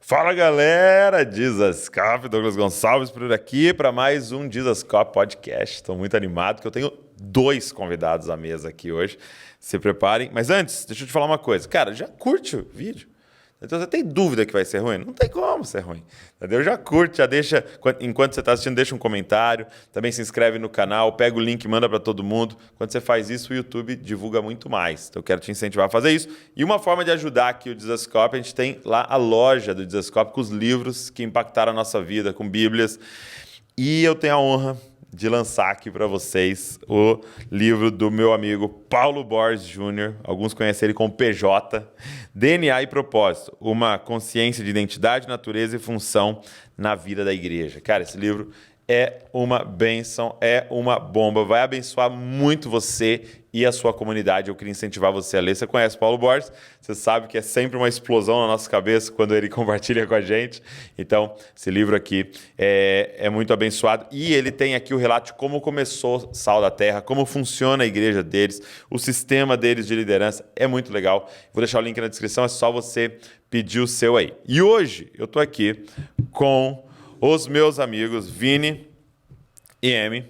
Fala galera, Dizascope, Douglas Gonçalves por aqui para mais um Dizascope Podcast. Estou muito animado que eu tenho 2 convidados à mesa aqui hoje. Se preparem. Mas antes, deixa eu te falar uma coisa. Cara, já curte o vídeo? Então você tem dúvida que vai ser ruim? Não tem como ser ruim. Entendeu? Já curte, já deixa, enquanto você está assistindo, deixa um comentário. Também se inscreve no canal, pega o link e manda para todo mundo. Quando você faz isso, o YouTube divulga muito mais. Então eu quero te incentivar a fazer isso. E uma forma de ajudar aqui o Dizascope, a gente tem lá a loja do Dizascope com os livros que impactaram a nossa vida, com bíblias. E eu tenho a honra de lançar aqui para vocês o livro do meu amigo Paulo Borges Jr., alguns conhecem ele como PJ, DNA e Propósito, uma consciência de identidade, natureza e função na vida da igreja. Cara, esse livro é uma bênção, é uma bomba, vai abençoar muito você e a sua comunidade. Eu queria incentivar você a ler. Você conhece Paulo Borges, você sabe que é sempre uma explosão na nossa cabeça quando ele compartilha com a gente. Então, esse livro aqui é muito abençoado. E ele tem aqui o relato de como começou Sal da Terra, como funciona a igreja deles, o sistema deles de liderança. É muito legal. Vou deixar o link na descrição, é só você pedir o seu aí. E hoje eu estou aqui com os meus amigos Vini e Emi,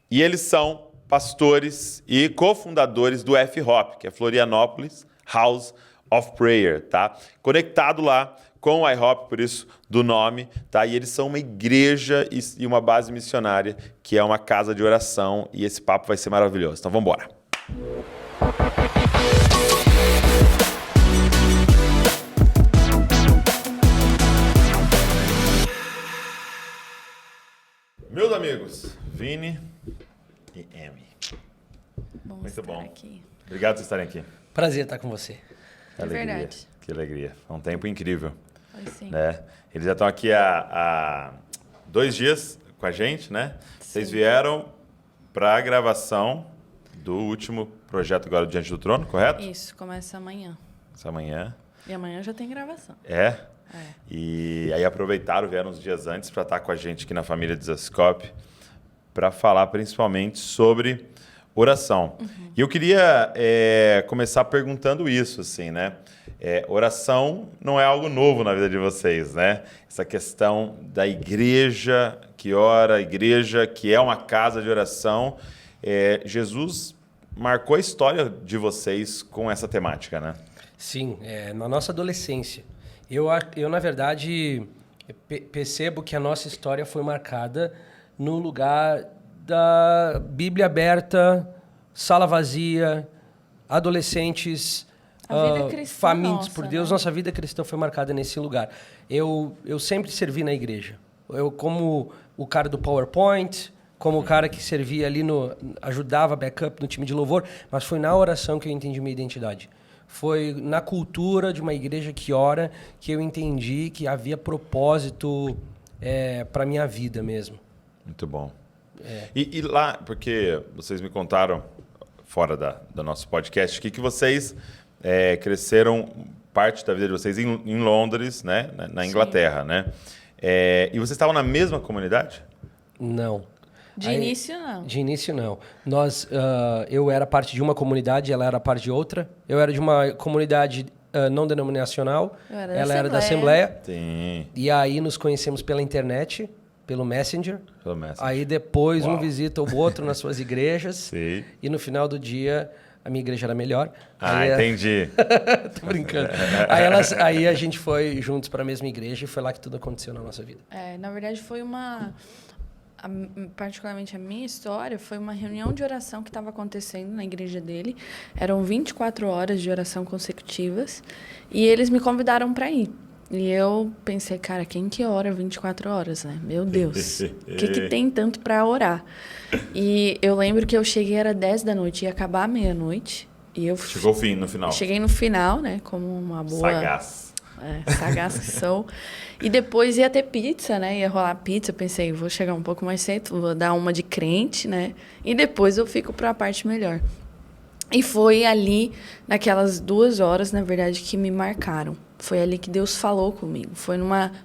e eles são pastores e cofundadores do FHOP, que é Florianópolis House of Prayer, tá? Conectado lá com o IHOP, por isso do nome, tá? E eles são uma igreja e uma base missionária, que é uma casa de oração, e esse papo vai ser maravilhoso. Então vamos embora. Meus amigos, Vini e Emi. Muito bom. Aqui. Obrigado por vocês estarem aqui. Prazer estar com você. Que alegria. Verdade. Que alegria. Foi um tempo incrível. Foi sim. Né? Eles já estão aqui há 2 dias com a gente, né? Sim. Vocês vieram para a gravação do último projeto agora do Diante do Trono, correto? Isso, começa amanhã. Essa manhã. E amanhã já tem gravação. É? É. E aí aproveitaram, vieram uns dias antes para estar com a gente aqui na família Dizascope para falar principalmente sobre oração. E eu queria começar perguntando isso, assim, né? Oração não é algo novo na vida de vocês, né? Essa questão da igreja que ora, a igreja que é uma casa de oração. Jesus marcou a história de vocês com essa temática, né? Sim, na nossa adolescência. Eu na verdade, percebo que a nossa história foi marcada no lugar da Bíblia aberta, sala vazia, adolescentes famintos por Deus. Né? Nossa vida cristã foi marcada nesse lugar. Eu sempre servi na igreja. Eu como o cara do PowerPoint, como o cara que servia ali, ajudava backup no time de louvor, mas foi na oração que eu entendi minha identidade. Foi na cultura de uma igreja que ora que eu entendi que havia propósito para a minha vida mesmo. Muito bom. E lá, porque vocês me contaram, fora do nosso podcast, que vocês cresceram parte da vida de vocês em Londres, né? Na Inglaterra, né? E vocês estavam na mesma comunidade? Não. De início, não. De início, não. Eu era parte de uma comunidade, ela era parte de outra. Eu era de uma comunidade não denominacional, ela era da Assembleia. Sim. E aí nos conhecemos pela internet, pelo Messenger. Aí depois um visita o outro nas suas igrejas. Sim. E no final do dia, a minha igreja era melhor. Entendi. Tô brincando. Aí a gente foi juntos para a mesma igreja e foi lá que tudo aconteceu na nossa vida. Na verdade, foi particularmente a minha história, foi uma reunião de oração que estava acontecendo na igreja dele. Eram 24 horas de oração consecutivas e eles me convidaram para ir. E eu pensei, cara, quem que ora 24 horas, né? Meu Deus, o que tem tanto para orar? E eu lembro que eu cheguei, era 10 da noite, ia acabar meia-noite. Chegou no final. Cheguei no final, né? Como uma boa... Sagaz. Sagaz que sou. E depois ia ter pizza, né? Ia rolar pizza. Pensei, vou chegar um pouco mais cedo, vou dar uma de crente, né? E depois eu fico para a parte melhor. E foi ali, naquelas 2 horas, na verdade, que me marcaram. Foi ali que Deus falou comigo. Foi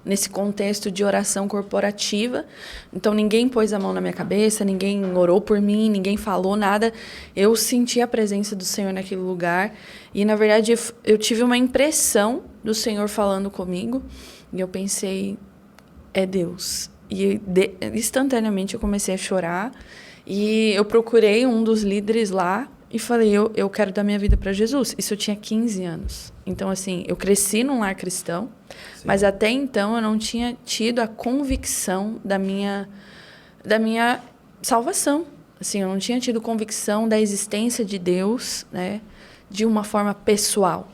nesse contexto de oração corporativa. Então, ninguém pôs a mão na minha cabeça, ninguém orou por mim, ninguém falou nada. Eu senti a presença do Senhor naquele lugar. E, na verdade, eu tive uma impressão do Senhor falando comigo. E eu pensei, é Deus. E instantaneamente eu comecei a chorar. E eu procurei um dos líderes lá e falei, eu quero dar minha vida para Jesus. Isso eu tinha 15 anos. Então, assim, eu cresci num lar cristão, mas até então eu não tinha tido a convicção da minha salvação. Assim, eu não tinha tido convicção da existência de Deus, né, de uma forma pessoal.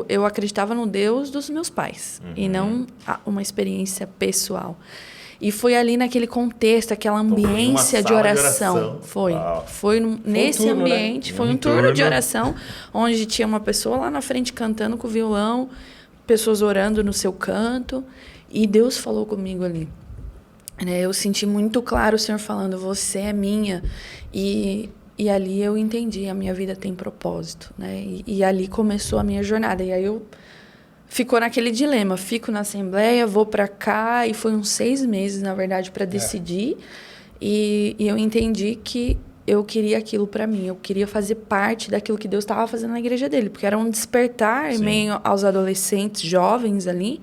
Eu acreditava no Deus dos meus pais e não uma experiência pessoal. E foi ali naquele contexto, aquela ambiência de oração. Foi nesse ambiente, foi um turno de oração, onde tinha uma pessoa lá na frente cantando com o violão, pessoas orando no seu canto, e Deus falou comigo ali. Eu senti muito claro o Senhor falando, você é minha. E ali eu entendi, a minha vida tem propósito, né? E ali começou a minha jornada. E aí ficou naquele dilema, fico na Assembleia, vou para cá, e foi uns 6 meses, na verdade, para decidir. E eu entendi que eu queria aquilo para mim, eu queria fazer parte daquilo que Deus estava fazendo na igreja dele, porque era um despertar em meio aos adolescentes, jovens ali,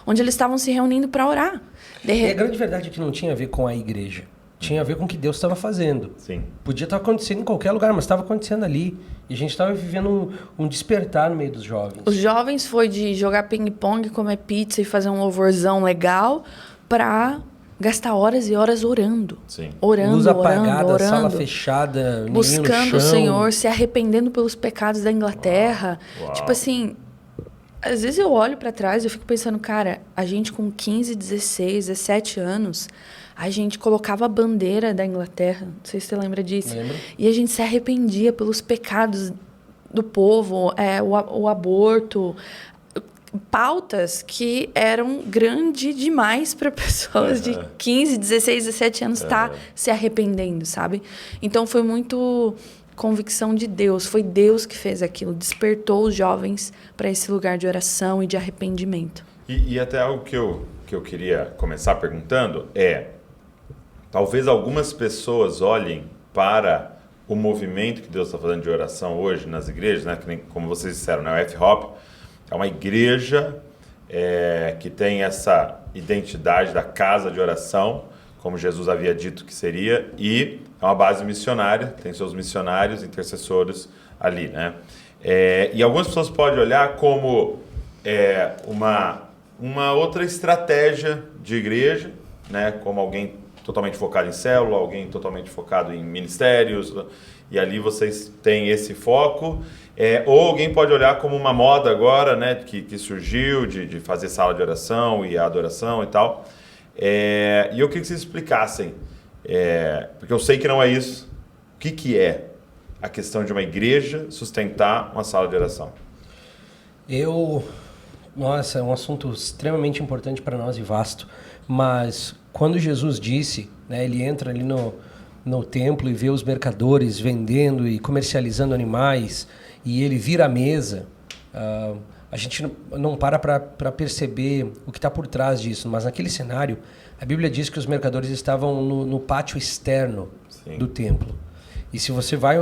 onde eles estavam se reunindo para orar. E a grande verdade é que não tinha a ver com a igreja. Tinha a ver com o que Deus estava fazendo. Sim. Podia estar acontecendo em qualquer lugar, mas estava acontecendo ali. E a gente estava vivendo um despertar no meio dos jovens. Os jovens foi de jogar ping-pong, comer pizza e fazer um louvorzão legal para gastar horas e horas orando. Sim. Orando, luz apagada, orando. Sala fechada, buscando no chão. o Senhor, se arrependendo pelos pecados da Inglaterra. Uau. Tipo assim, às vezes eu olho para trás e eu fico pensando, cara, a gente com 15, 16, 17 anos... A gente colocava a bandeira da Inglaterra, não sei se você lembra disso. Lembro. E a gente se arrependia pelos pecados do povo, o aborto, pautas que eram grandes demais para pessoas de 15, 16, 17 anos estar se arrependendo, sabe? Então foi muito convicção de Deus, foi Deus que fez aquilo, despertou os jovens para esse lugar de oração e de arrependimento. E até algo que eu queria começar perguntando é, talvez algumas pessoas olhem para o movimento que Deus está fazendo de oração hoje nas igrejas, né? Que nem, como vocês disseram, né? O F-Hop é uma igreja que tem essa identidade da casa de oração, como Jesus havia dito que seria, e é uma base missionária, tem seus missionários, intercessores ali, né? E algumas pessoas podem olhar como uma outra estratégia de igreja, né? Como alguém totalmente focado em célula, alguém totalmente focado em ministérios, e ali vocês têm esse foco. Ou alguém pode olhar como uma moda agora, né, que surgiu de fazer sala de oração e adoração e tal. E eu queria que vocês explicassem, porque eu sei que não é isso, o que é a questão de uma igreja sustentar uma sala de oração? Nossa, é um assunto extremamente importante para nós e vasto, mas quando Jesus disse, né, ele entra ali no templo e vê os mercadores vendendo e comercializando animais, e ele vira a mesa, a gente não para perceber o que está por trás disso, mas naquele cenário, a Bíblia diz que os mercadores estavam no pátio externo do templo. E se você vai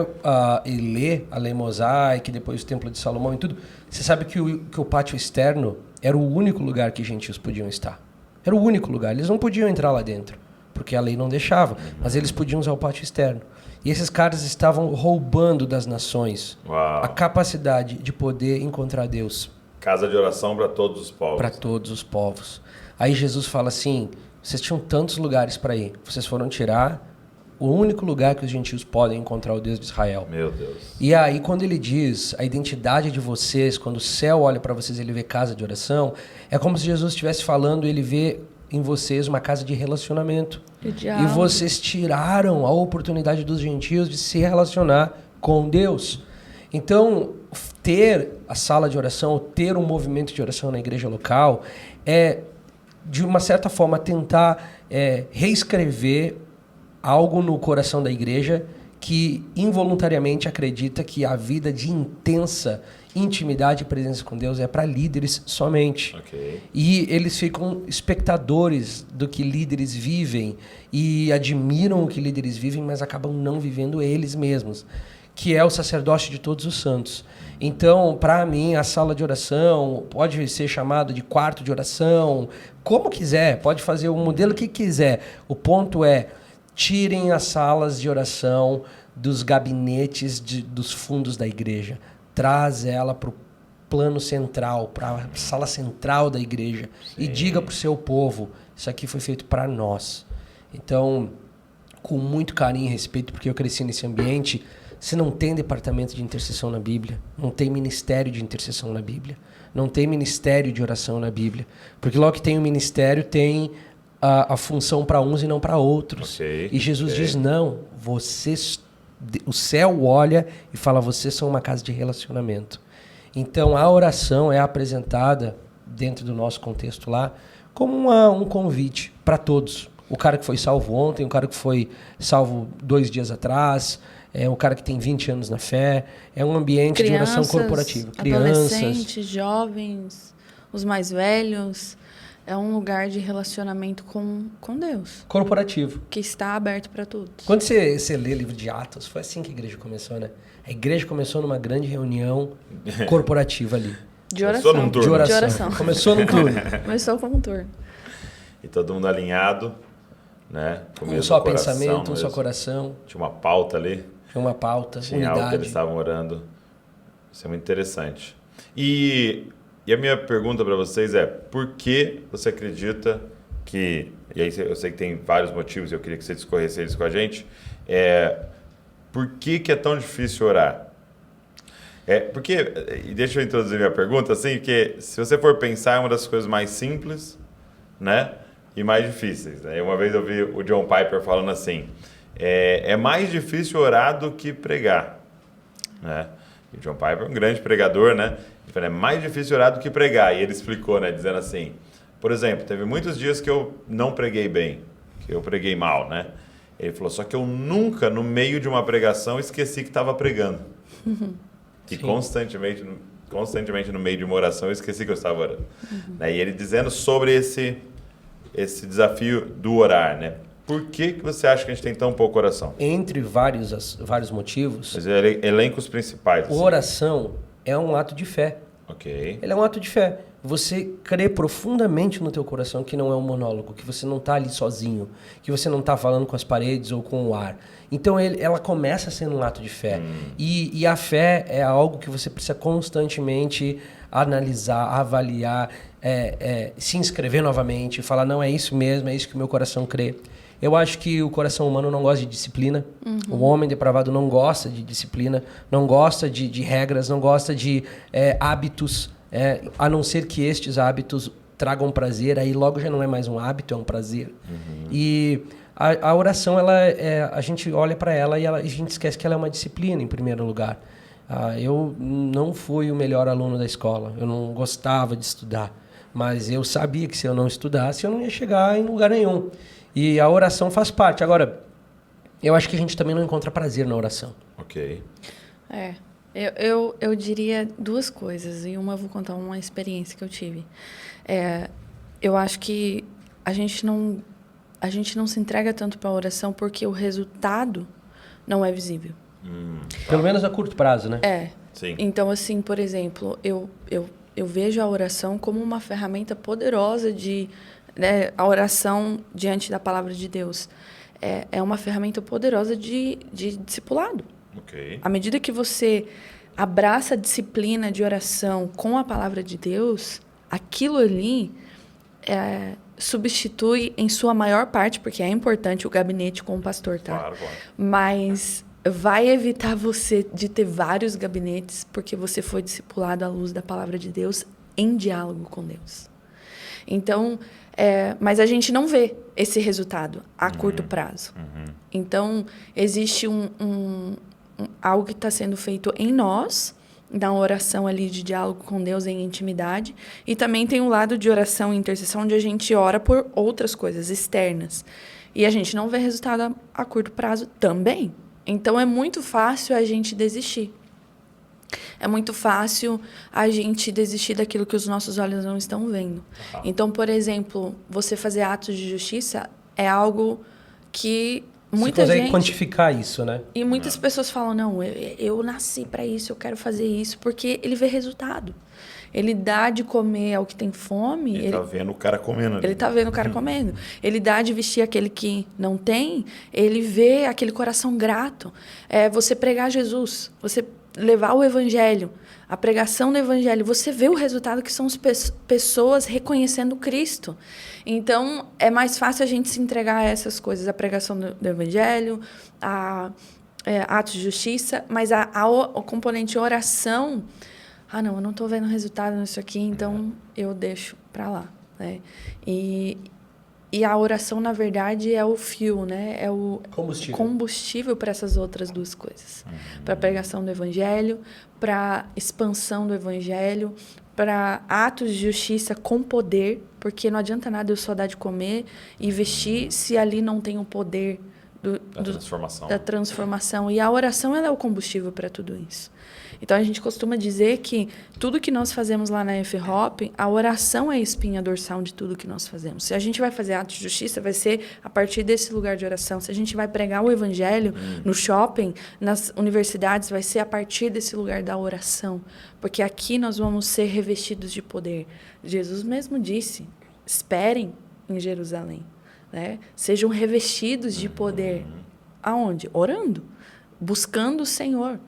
e lê a Lei Mosaica, depois o Templo de Salomão e tudo, você sabe que o pátio externo era o único lugar que gentios podiam estar. Era o único lugar. Eles não podiam entrar lá dentro, porque a lei não deixava, mas eles podiam usar o pátio externo. E esses caras estavam roubando das nações a capacidade de poder encontrar Deus. Casa de oração para todos os povos. Para todos os povos. Aí Jesus fala assim, vocês tinham tantos lugares para ir, vocês foram tirar o único lugar que os gentios podem encontrar o Deus de Israel. Meu Deus. E aí, quando ele diz a identidade de vocês, quando o céu olha para vocês, ele vê casa de oração, é como se Jesus estivesse falando, ele vê em vocês uma casa de relacionamento. E vocês tiraram a oportunidade dos gentios de se relacionar com Deus. Então, ter a sala de oração, ter um movimento de oração na igreja local, é, de uma certa forma, tentar reescrever algo no coração da igreja que involuntariamente acredita que a vida de intensa intimidade e presença com Deus é para líderes somente. Okay. E eles ficam espectadores do que líderes vivem e admiram o que líderes vivem, mas acabam não vivendo eles mesmos. que é o sacerdócio de todos os santos. Então, para mim, a sala de oração pode ser chamado de quarto de oração, como quiser, pode fazer o modelo que quiser. O ponto é, tirem as salas de oração dos gabinetes dos fundos da igreja. Traz ela para o plano central, para a sala central da igreja. Sim. E diga para o seu povo, isso aqui foi feito para nós. Então, com muito carinho e respeito, porque eu cresci nesse ambiente, você não tem departamento de intercessão na Bíblia, não tem ministério de intercessão na Bíblia, não tem ministério de oração na Bíblia. Porque logo que tem o ministério, tem a função para uns e não para outros. Okay, e Jesus diz, não, o céu olha e fala, vocês são uma casa de relacionamento. Então, a oração é apresentada, dentro do nosso contexto lá, como um convite para todos. O cara que foi salvo ontem, o cara que foi salvo 2 dias atrás, o cara que tem 20 anos na fé. É um ambiente de oração corporativa. Adolescentes, jovens, os mais velhos. É um lugar de relacionamento com Deus. Corporativo. Que está aberto para todos. Quando você lê o livro de Atos, foi assim que a igreja começou, né? A igreja começou numa grande reunião corporativa ali. De oração. Começou num turno. De oração. Começou num turno. Começou com um turno. E todo mundo alinhado, né? Um só pensamento, um só coração. Tinha uma pauta ali. Tinha uma pauta, tinha unidade. Algo que eles estavam orando. Isso é muito interessante. E a minha pergunta para vocês é, por que você acredita que... E aí eu sei que tem vários motivos, eu queria que você discorresse eles com a gente. Por que é tão difícil orar? E deixa eu introduzir minha pergunta, assim, que se você for pensar, é uma das coisas mais simples, né? E mais difíceis. Né? Uma vez eu vi o John Piper falando assim, é mais difícil orar do que pregar. Né? E o John Piper é um grande pregador, né? Ele falou, é mais difícil orar do que pregar. E ele explicou, né? Dizendo assim, por exemplo, teve muitos dias que eu não preguei bem, que eu preguei mal, né? Ele falou, só que eu nunca, no meio de uma pregação, esqueci que estava pregando. E constantemente no meio de uma oração, eu esqueci que eu estava orando. E ele dizendo sobre esse desafio do orar, né? Por que você acha que a gente tem tão pouca oração? Entre vários motivos... Mas elenca os principais. Assim. Oração é um ato de fé. Ok. Ele é um ato de fé. Você crê profundamente no teu coração que não é um monólogo, que você não está ali sozinho, que você não está falando com as paredes ou com o ar. Então ela começa sendo um ato de fé. E a fé é algo que você precisa constantemente analisar, avaliar, se inscrever novamente, falar, não, é isso mesmo, é isso que o meu coração crê. Eu acho que o coração humano não gosta de disciplina. O homem depravado não gosta de disciplina, não gosta de regras, não gosta de hábitos, a não ser que estes hábitos tragam prazer, aí logo já não é mais um hábito, é um prazer. E a oração, a gente olha para ela e a gente esquece que ela é uma disciplina, em primeiro lugar. Eu não fui o melhor aluno da escola, eu não gostava de estudar, mas eu sabia que se eu não estudasse, eu não ia chegar em lugar nenhum. E a oração faz parte. Agora, eu acho que a gente também não encontra prazer na oração. Ok. Eu diria 2 coisas, e uma eu vou contar uma experiência que eu tive. Eu acho que a gente não se entrega tanto para a oração porque o resultado não é visível. Pelo menos a curto prazo, né? Sim. Então, assim, por exemplo, eu vejo a oração como uma ferramenta poderosa a oração diante da palavra de Deus. É uma ferramenta poderosa de discipulado. Okay. À medida que você abraça a disciplina de oração com a palavra de Deus, aquilo ali substitui em sua maior parte, porque é importante o gabinete com o pastor, tá? Claro. Mas vai evitar você de ter vários gabinetes, porque você foi discipulado à luz da palavra de Deus em diálogo com Deus. Então, mas a gente não vê esse resultado a curto prazo. Então, existe algo que está sendo feito em nós, na oração ali de diálogo com Deus em intimidade, e também tem um lado de oração e intercessão onde a gente ora por outras coisas externas. E a gente não vê resultado a curto prazo também. Então, é muito fácil a gente desistir. É muito fácil a gente desistir daquilo que os nossos olhos não estão vendo. Então, por exemplo, você fazer atos de justiça é algo que muita Você consegue gente... quantificar isso, né? E muitas pessoas falam, não, eu nasci para isso, eu quero fazer isso, porque ele vê resultado. Ele dá de comer ao que tem fome. Ele tá vendo o cara comendo ali. Ele tá vendo o cara comendo. Ele dá de vestir aquele que não tem, ele vê aquele coração grato. Você pregar Jesus, você levar o evangelho, a pregação do evangelho, você vê o resultado que são as pessoas reconhecendo Cristo. Então, é mais fácil a gente se entregar a essas coisas, a pregação do evangelho, atos de justiça, mas o componente oração... não, eu não estou vendo resultado nisso aqui, então eu deixo para lá, né? E a oração, na verdade, é o fuel, né? É o combustível para essas outras duas coisas. Para a pregação do evangelho, para a expansão do evangelho, para atos de justiça com poder, porque não adianta nada eu só dar de comer e vestir se ali não tem o poder da transformação. E a oração, ela é o combustível para tudo isso. Então, a gente costuma dizer que tudo que nós fazemos lá na F-Hop, a oração é a espinha dorsal de tudo que nós fazemos. Se a gente vai fazer atos de justiça, vai ser a partir desse lugar de oração. Se a gente vai pregar o evangelho no shopping, nas universidades, vai ser a partir desse lugar da oração. Porque aqui nós vamos ser revestidos de poder. Jesus mesmo disse, esperem em Jerusalém. Né? Sejam revestidos de poder. Aonde? Orando. Buscando o Senhor.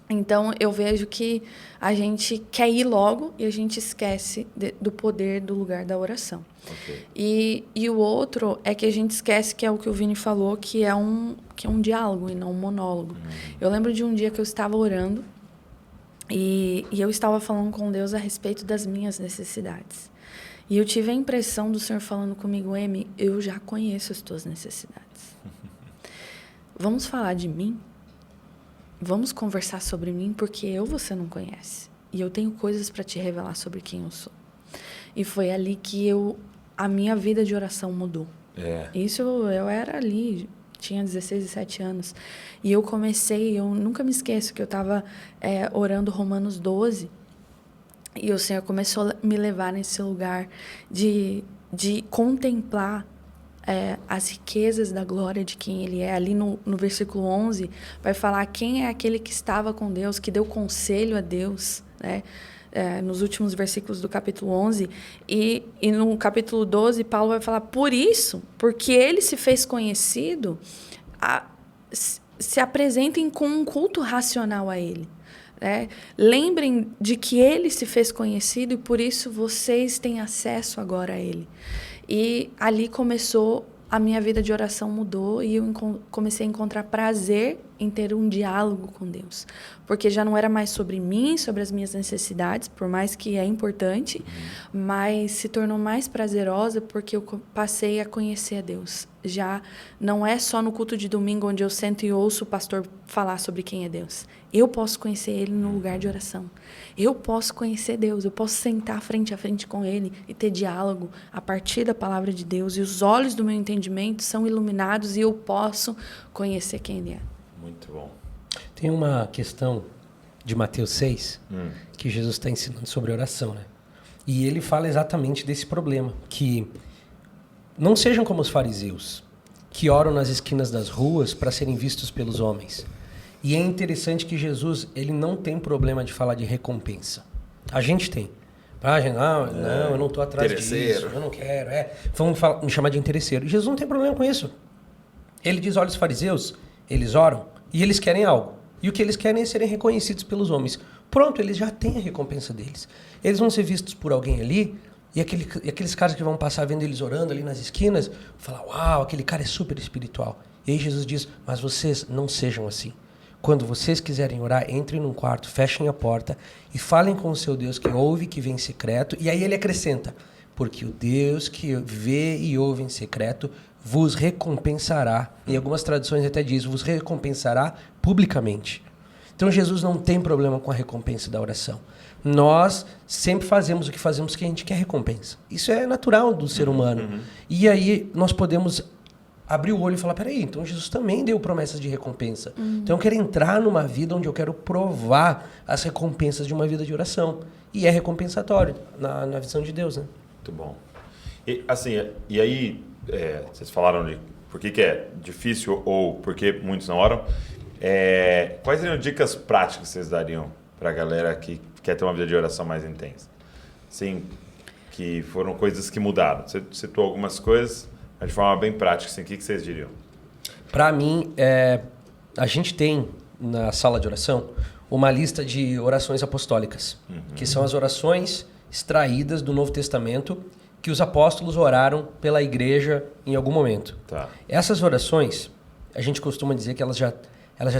Então, eu vejo que a gente quer ir logo e a gente esquece do poder do lugar da oração. Okay. E o outro é que a gente esquece, que é o que o Vini falou, que é um diálogo e não um monólogo. Eu lembro de um dia que eu estava orando e eu estava falando com Deus a respeito das minhas necessidades. E eu tive a impressão do Senhor falando comigo, Amy, eu já conheço as tuas necessidades. Vamos falar de mim? Vamos conversar sobre mim, porque você não conhece. E eu tenho coisas para te revelar sobre quem eu sou. E foi ali que a minha vida de oração mudou. Isso eu era ali, tinha 16, 17 anos. E eu nunca me esqueço que eu estava orando Romanos 12. E o Senhor começou a me levar nesse lugar de contemplar as riquezas da glória de quem Ele é. Ali no versículo 11, vai falar quem é aquele que estava com Deus, que deu conselho a Deus, né? Nos últimos versículos do capítulo 11. E no capítulo 12, Paulo vai falar, porque Ele se fez conhecido, se apresentem com um culto racional a Ele. Lembrem de que Ele se fez conhecido e por isso vocês têm acesso agora a Ele. E ali a minha vida de oração mudou e eu comecei a encontrar prazer em ter um diálogo com Deus. Porque já não era mais sobre mim, sobre as minhas necessidades, por mais que é importante, mas se tornou mais prazerosa porque eu passei a conhecer a Deus. Já não é só no culto de domingo onde eu sento e ouço o pastor falar sobre quem é Deus. Eu posso conhecer Ele no lugar de oração. Eu posso conhecer Deus, eu posso sentar frente a frente com Ele e ter diálogo a partir da palavra de Deus. E os olhos do meu entendimento são iluminados e eu posso conhecer quem Ele é. Muito bom. Tem uma questão de Mateus 6 que Jesus está ensinando sobre oração, né? E ele fala exatamente desse problema, que não sejam como os fariseus, que oram nas esquinas das ruas para serem vistos pelos homens. E é interessante que Jesus, ele não tem problema de falar de recompensa. A gente tem. Não, eu não estou atrás disso, eu não quero. Vamos me chamar de interesseiro. E Jesus não tem problema com isso. Ele diz, olha, os fariseus, eles oram e eles querem algo. E o que eles querem é serem reconhecidos pelos homens. Pronto, eles já têm a recompensa deles. Eles vão ser vistos por alguém ali e aqueles caras que vão passar vendo eles orando ali nas esquinas, vão falar, uau, aquele cara é super espiritual. E aí Jesus diz, mas vocês não sejam assim. Quando vocês quiserem orar, entrem num quarto, fechem a porta e falem com o seu Deus que ouve, que vê em secreto. E aí ele acrescenta, porque o Deus que vê e ouve em secreto vos recompensará. Em algumas traduções até diz, vos recompensará publicamente. Então Jesus não tem problema com a recompensa da oração. Nós sempre fazemos o que fazemos porque a gente quer recompensa. Isso é natural do ser humano. E aí nós podemos abrir o olho e falar, peraí, então Jesus também deu promessas de recompensa. Então eu quero entrar numa vida onde eu quero provar as recompensas de uma vida de oração. E é recompensatório na visão de Deus, né? Muito bom. E, assim, e aí, vocês falaram de por que é difícil ou por que muitos não oram, quais seriam dicas práticas que vocês dariam para a galera que quer ter uma vida de oração mais intensa? Sim, que foram coisas que mudaram. Você citou algumas coisas, mas de forma bem prática, assim, o que vocês diriam? Para mim, a gente tem na sala de oração uma lista de orações apostólicas, que são as orações extraídas do Novo Testamento que os apóstolos oraram pela igreja em algum momento. Tá. Essas orações, a gente costuma dizer que elas já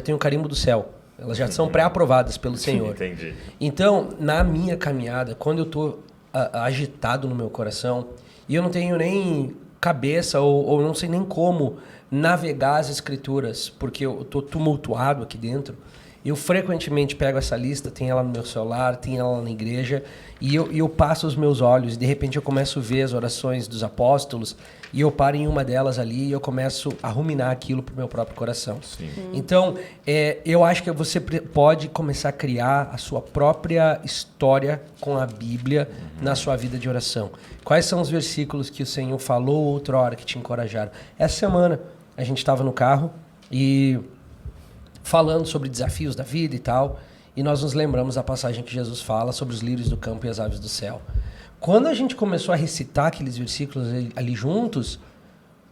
têm o carimbo do céu. Elas já são pré-aprovadas pelo Senhor. Entendi. Então, na minha caminhada, quando eu estou agitado no meu coração e eu não tenho nem cabeça ou não sei nem como navegar as escrituras, porque eu estou tumultuado aqui dentro, eu frequentemente pego essa lista, tem ela no meu celular, tem ela na igreja, e eu passo os meus olhos, e de repente eu começo a ver as orações dos apóstolos, e eu paro em uma delas ali, e eu começo a ruminar aquilo para o meu próprio coração. Sim. Então, eu acho que você pode começar a criar a sua própria história com a Bíblia na sua vida de oração. Quais são os versículos que o Senhor falou outra hora que te encorajaram? Essa semana, a gente estava no carro, e falando sobre desafios da vida e tal, e nós nos lembramos da passagem que Jesus fala sobre os lírios do campo e as aves do céu. Quando a gente começou a recitar aqueles versículos ali juntos,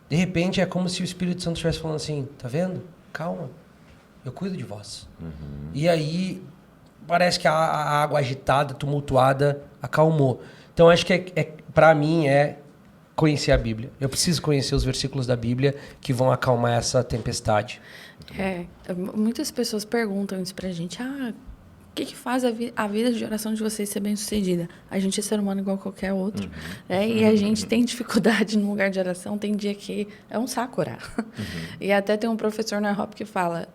de repente é como se o Espírito Santo estivesse falando assim, tá vendo? Calma, eu cuido de vós. E aí parece que a água agitada, tumultuada, acalmou. Então acho que para mim é conhecer a Bíblia. Eu preciso conhecer os versículos da Bíblia que vão acalmar essa tempestade. Muitas pessoas perguntam isso pra gente. O que faz a vida de oração de vocês ser bem sucedida? A gente é ser humano igual qualquer outro. E a gente tem dificuldade no lugar de oração. Tem dia que é um saco orar. E até tem um professor na Hop que fala,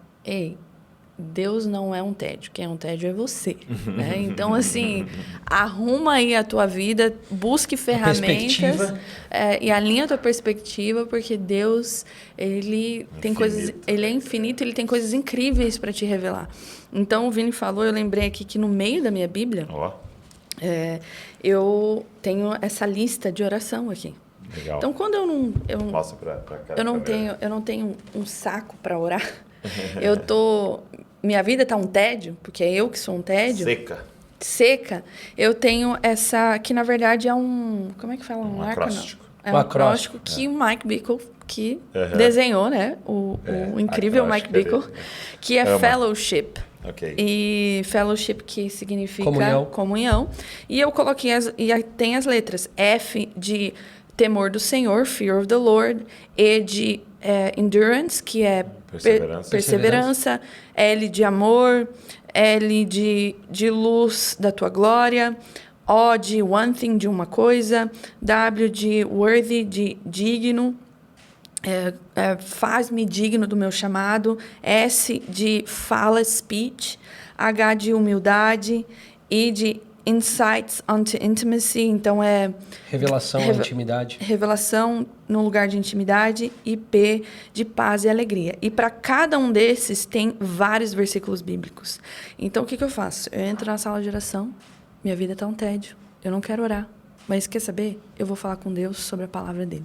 Deus não é um tédio. Quem é um tédio é você. Né? Então, assim, arruma aí a tua vida, busque ferramentas e alinha a tua perspectiva, porque Deus, ele tem coisas, ele é infinito, ele tem coisas incríveis para te revelar. Então, o Vini falou, eu lembrei aqui que no meio da minha Bíblia, eu tenho essa lista de oração aqui. Legal. Então, quando eu Mostra pra cá, eu não tenho um saco para orar, minha vida tá um tédio, porque é eu que sou um tédio. Seca. Eu tenho essa, que na verdade é como é que fala? Um acróstico. É um acróstico que o Mike Bickle que desenhou, né? O incrível Mike Bickle, que é fellowship. Okay. E fellowship que significa comunhão. E eu coloquei e tem as letras F de temor do Senhor, fear of the Lord, E de endurance, que é perseverança, L de amor, L de luz da tua glória, O de one thing, de uma coisa, W de worthy, de digno, faz-me digno do meu chamado, S de fala, speech, H de humildade, I de insights unto intimacy, então revelação à intimidade. Revelação no lugar de intimidade, e P de paz e alegria. E para cada um desses tem vários versículos bíblicos. Então o que eu faço? Eu entro na sala de oração, minha vida está um tédio, eu não quero orar, mas quer saber? Eu vou falar com Deus sobre a palavra dele.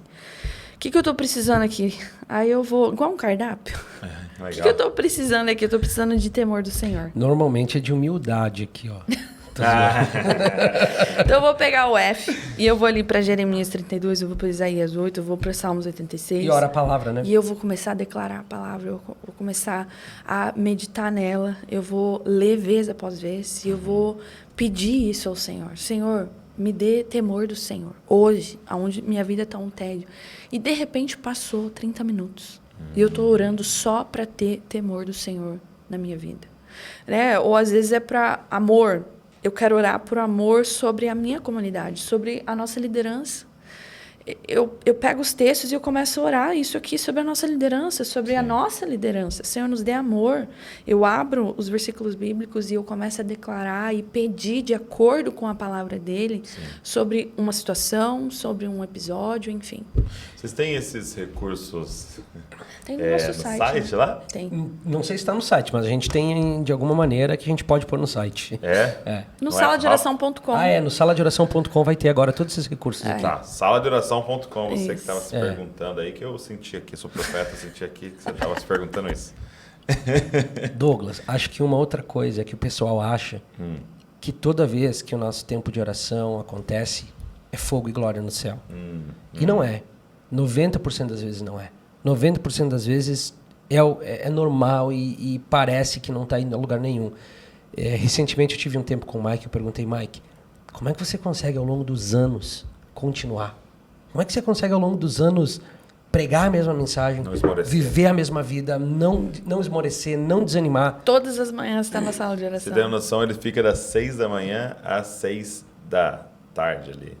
O que eu estou precisando aqui? Aí eu vou, igual um cardápio. O que eu estou precisando aqui? Eu estou precisando de temor do Senhor. Normalmente é de humildade aqui, ó. Então eu vou pegar o F e eu vou ali para Jeremias 32, eu vou para Isaías 8, eu vou para Salmos 86. E ora a palavra, né? E eu vou começar a declarar a palavra, eu vou começar a meditar nela, eu vou ler vez após vez e eu vou pedir isso ao Senhor. Senhor, me dê temor do Senhor. Hoje, onde minha vida está um tédio. E de repente passou 30 minutos. E eu estou orando só para ter temor do Senhor na minha vida. Né? Ou às vezes é para amor. Eu quero orar por amor sobre a minha comunidade, sobre a nossa liderança. Eu pego os textos e eu começo a orar isso aqui sobre a nossa liderança, sobre a nossa liderança. Senhor, nos dê amor. Eu abro os versículos bíblicos e eu começo a declarar e pedir de acordo com a palavra dele sobre uma situação, sobre um episódio, enfim. Vocês têm esses recursos tem no nosso site, né? Lá? Tem. Não sei se está no site, mas a gente tem de alguma maneira que a gente pode pôr no site. No saladeoração.com. No saladeoração.com vai ter agora todos esses recursos aqui. Tá, saladeoração.com. Salvação.com, você que Isso. estava se perguntando aí, que eu senti aqui, sou profeta, eu senti aqui que você estava se perguntando isso. Douglas, acho que uma outra coisa que o pessoal acha que toda vez que o nosso tempo de oração acontece, é fogo e glória no céu. E não é. 90% das vezes não é. 90% das vezes é normal e parece que não está indo a lugar nenhum. Recentemente eu tive um tempo com o Mike, eu perguntei, Mike, como é que você consegue ao longo dos anos continuar? Como é que você consegue ao longo dos anos pregar a mesma mensagem, viver a mesma vida, não esmorecer, não desanimar? Todas as manhãs está na sala de oração. Você tem noção, ele fica das 6 da manhã às 6 da tarde ali.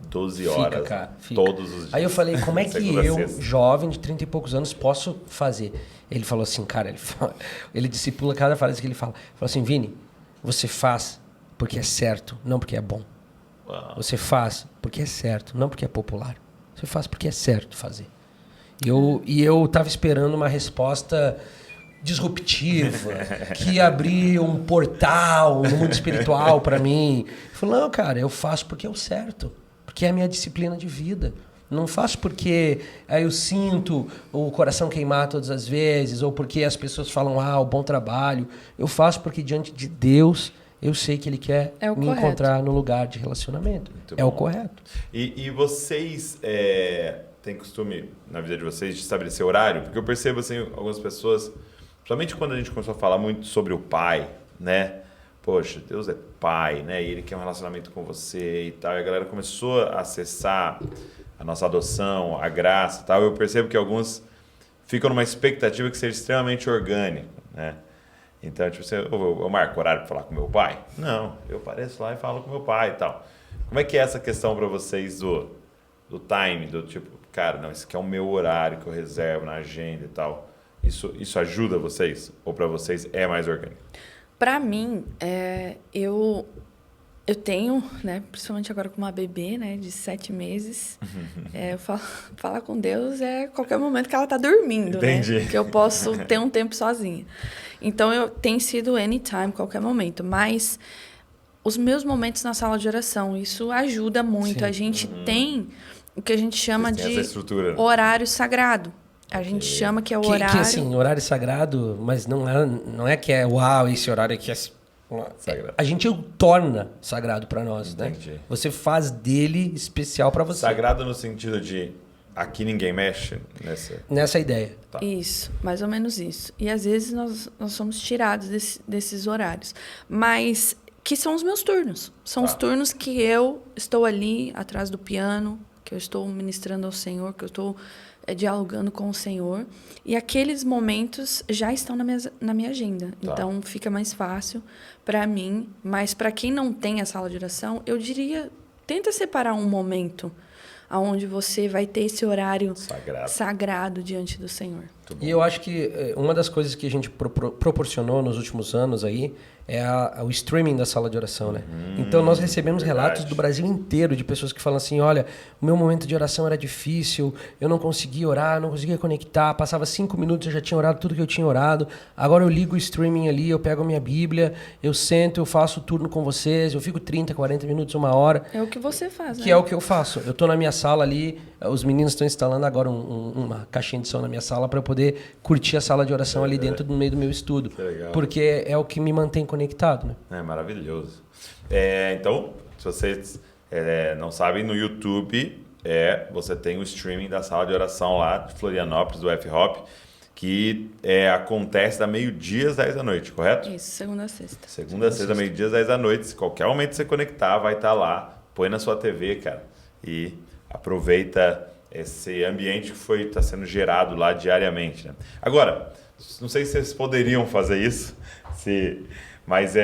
12 horas. Fica, cara, fica. Todos os dias. Aí eu falei, como é que Segunda a eu, sexta. jovem de 30 e poucos anos, posso fazer? Ele falou assim, cara, ele discipula cada frase que ele fala. Ele falou assim, Vini, você faz porque é certo, não porque é bom. Uau. Você faz porque é certo, não porque é popular. Você faz porque é certo fazer. E eu tava esperando uma resposta disruptiva, que ia abrir um portal no mundo espiritual para mim. Ele falou, não, cara, eu faço porque é o certo, porque é a minha disciplina de vida. Não faço porque aí eu sinto o coração queimar todas as vezes, ou porque as pessoas falam, bom trabalho. Eu faço porque diante de Deus, eu sei que Ele quer me encontrar no lugar de relacionamento. É o correto. E vocês têm costume, na vida de vocês, de estabelecer horário? Porque eu percebo, assim, algumas pessoas, principalmente quando a gente começou a falar muito sobre o pai, né? Poxa, Deus é pai, né? E Ele quer um relacionamento com você e tal. E a galera começou a acessar a nossa adoção, a graça e tal. Eu percebo que alguns ficam numa expectativa que seja extremamente orgânico, né? Então, tipo, eu marco horário para falar com meu pai? Não, eu apareço lá e falo com meu pai e tal. Como é que é essa questão para vocês do time, do tipo, cara, não, esse aqui é o meu horário que eu reservo na agenda e tal. Isso ajuda vocês? Ou para vocês é mais orgânico? Para mim, eu tenho, né, principalmente agora com uma bebê, né, de 7 meses, falar com Deus qualquer momento que ela tá dormindo, Entendi. né? Que eu posso ter um tempo sozinha. Então, tem sido anytime, qualquer momento. Mas os meus momentos na sala de oração, isso ajuda muito. Sim. A gente tem o que a gente chama de essa estrutura, né? horário sagrado. A gente chama que é o horário... Que assim, horário sagrado, mas não é que é, esse horário aqui é... Sagrado. A gente o torna sagrado para nós, Entendi. né? Você faz dele especial para você. Sagrado no sentido de aqui ninguém mexe Nessa ideia. Tá. Isso, mais ou menos isso. E às vezes nós somos tirados desses horários. Mas que são os meus turnos. São os turnos que eu estou ali atrás do piano, que eu estou ministrando ao Senhor, que eu estou dialogando com o Senhor. E aqueles momentos já estão na minha agenda. Tá. Então, fica mais fácil para mim. Mas para quem não tem a sala de oração, eu diria, tenta separar um momento onde você vai ter esse horário sagrado diante do Senhor. E eu acho que uma das coisas que a gente proporcionou nos últimos anos aí é o streaming da sala de oração, né? Então nós recebemos relatos do Brasil inteiro de pessoas que falam assim, olha, o meu momento de oração era difícil, eu não conseguia orar, não conseguia conectar, passava 5 minutos, eu já tinha orado tudo que eu tinha orado, agora eu ligo o streaming ali, eu pego a minha Bíblia, eu sento, eu faço o turno com vocês, eu fico 30, 40 minutos, 1 hora. É o que você faz, né? Que é o que eu faço. Eu estou na minha sala ali, os meninos estão instalando agora uma caixinha de som na minha sala para eu poder curtir a sala de oração ali dentro do meio do meu estudo. Porque é o que me mantém conectado, né? É maravilhoso. Então, se vocês não sabem, no YouTube você tem o streaming da sala de oração lá de Florianópolis, do F-Hop, que acontece da meio-dia às 10 da noite, correto? Isso, segunda a sexta. Segunda a sexta, meio-dia às 10 da noite. Se qualquer momento você conectar, vai estar lá. Põe na sua TV, cara. E aproveita esse ambiente que está sendo gerado lá diariamente, né? Agora, não sei se vocês poderiam fazer isso, mas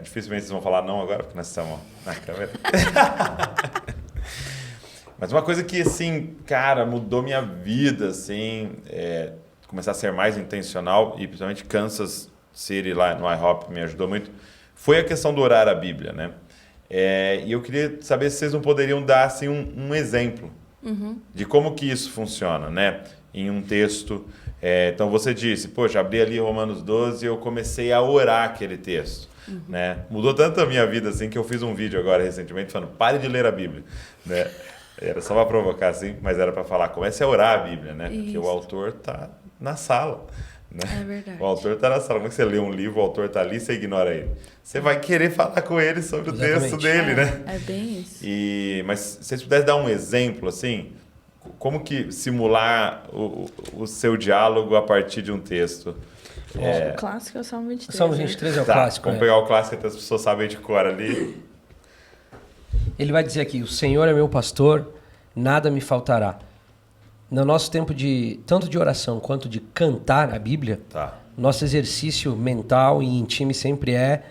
dificilmente vocês vão falar não agora, porque nós estamos na câmera. Mas uma coisa que, assim, cara, mudou minha vida, assim, começar a ser mais intencional, e principalmente Kansas City, lá no IHOP, me ajudou muito, foi a questão do orar a Bíblia, né? E eu queria saber se vocês não poderiam dar, assim, um exemplo de como que isso funciona, né? Em um texto. Então, você disse, poxa, abri ali Romanos 12 e eu comecei a orar aquele texto. Né? Mudou tanto a minha vida, assim, que eu fiz um vídeo agora, recentemente, falando, pare de ler a Bíblia. Né? Era só para provocar assim, mas era para falar. Comece a orar a Bíblia, né? Porque Isso. o autor tá na sala. Né? É verdade. O autor está na sala. Como é que você lê um livro, o autor está ali e você ignora ele? Você vai querer falar com ele sobre o texto dele, né? É bem isso. Mas se você pudesse dar um exemplo, assim, como que simular o seu diálogo a partir de um texto? O clássico é o Salmo 23. Salmo 23 é o Tá, clássico. vamos pegar o clássico que as pessoas sabem de cor ali. Ele vai dizer aqui, o Senhor é meu pastor, nada me faltará. No nosso tempo tanto de oração quanto de cantar a Bíblia, nosso exercício mental e íntimo sempre é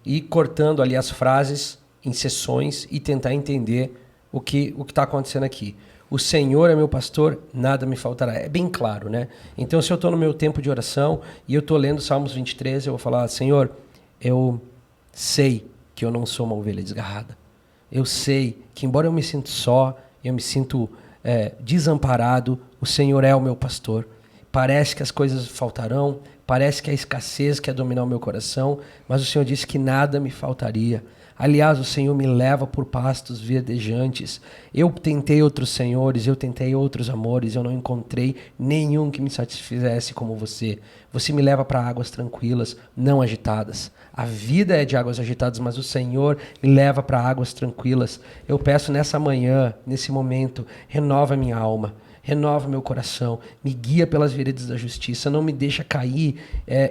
ir cortando ali as frases em sessões e tentar entender o que está acontecendo aqui. O Senhor é meu pastor, nada me faltará. É bem claro, né? Então, se eu estou no meu tempo de oração e eu estou lendo Salmos 23, eu vou falar, Senhor, eu sei que eu não sou uma ovelha desgarrada. Eu sei que, embora eu me sinta só, eu me sinto desamparado, o Senhor é o meu pastor. Parece que as coisas faltarão, parece que a escassez quer dominar o meu coração, mas o Senhor disse que nada me faltaria. Aliás, o Senhor me leva por pastos verdejantes. Eu tentei outros senhores, eu tentei outros amores, eu não encontrei nenhum que me satisfizesse como você. Você me leva para águas tranquilas, não agitadas. A vida é de águas agitadas, mas o Senhor me leva para águas tranquilas. Eu peço nessa manhã, nesse momento, renova minha alma. Renova meu coração, me guia pelas veredas da justiça, não me deixa cair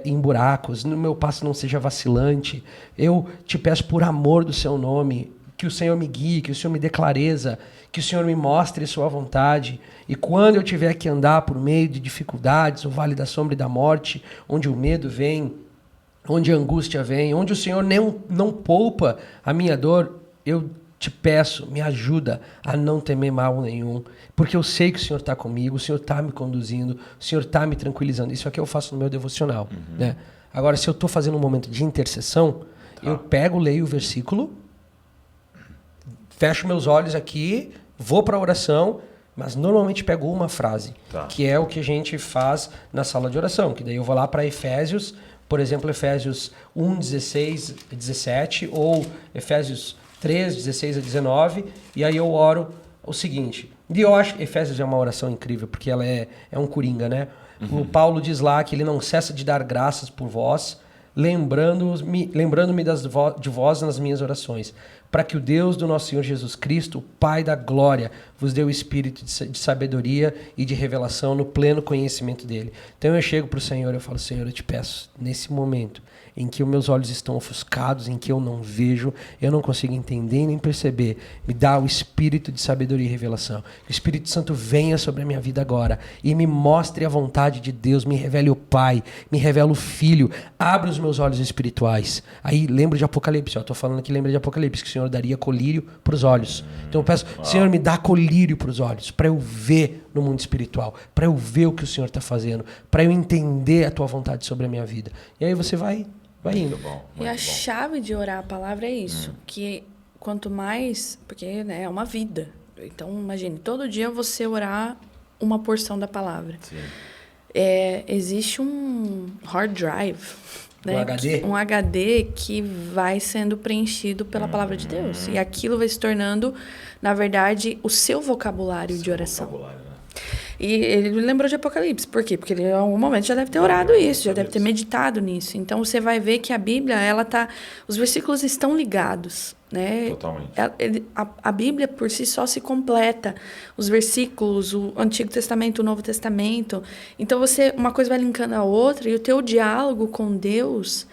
em buracos, no meu passo não seja vacilante. Eu te peço por amor do seu nome, que o Senhor me guie, que o Senhor me dê clareza, que o Senhor me mostre sua vontade. E quando eu tiver que andar por meio de dificuldades, o vale da sombra e da morte, onde o medo vem, onde a angústia vem, onde o Senhor não poupa a minha dor, eu te peço, me ajuda a não temer mal nenhum, porque eu sei que o Senhor está comigo, o Senhor está me conduzindo, o Senhor está me tranquilizando. Isso aqui eu faço no meu devocional. Né? Agora, se eu estou fazendo um momento de intercessão, eu pego, leio o versículo, fecho meus olhos aqui, vou para a oração, mas normalmente pego uma frase, que é o que a gente faz na sala de oração, que daí eu vou lá para Efésios, por exemplo, Efésios 1, 16, 17, ou Efésios 3, 16 a 19, e aí eu oro o seguinte. E eu acho que Efésios é uma oração incrível, porque ela é um coringa, né? O Paulo diz lá que ele não cessa de dar graças por vós, lembrando-me de vós nas minhas orações, para que o Deus do nosso Senhor Jesus Cristo, o Pai da glória, vos dê o espírito de sabedoria e de revelação no pleno conhecimento dele. Então eu chego para o Senhor e eu falo, Senhor, eu te peço, nesse momento em que os meus olhos estão ofuscados, em que eu não vejo, eu não consigo entender nem perceber, me dá o espírito de sabedoria e revelação. Que o Espírito Santo venha sobre a minha vida agora e me mostre a vontade de Deus, me revele o Pai, me revele o Filho, abre os meus olhos espirituais. Aí lembro de Apocalipse, eu estou falando aqui, lembra de Apocalipse, que o Senhor daria colírio para os olhos. Então eu peço, Senhor, me dá colírio para os olhos, para eu ver no mundo espiritual, para eu ver o que o Senhor está fazendo, para eu entender a tua vontade sobre a minha vida. E aí você vai indo. E a chave de orar a palavra é isso, que quanto mais, porque né, é uma vida. Então, imagine, todo dia você orar uma porção da palavra. Existe um hard drive, né, um HD que vai sendo preenchido pela palavra de Deus. E aquilo vai se tornando, na verdade, o seu vocabulário de oração. E ele lembrou de Apocalipse. Por quê? Porque ele, em algum momento, já deve ter orado isso, já deve ter meditado nisso. Então, você vai ver que a Bíblia, os versículos estão ligados, né? Totalmente. A Bíblia, por si só, se completa. Os versículos, o Antigo Testamento, o Novo Testamento. Então, uma coisa vai linkando a outra e o teu diálogo com Deus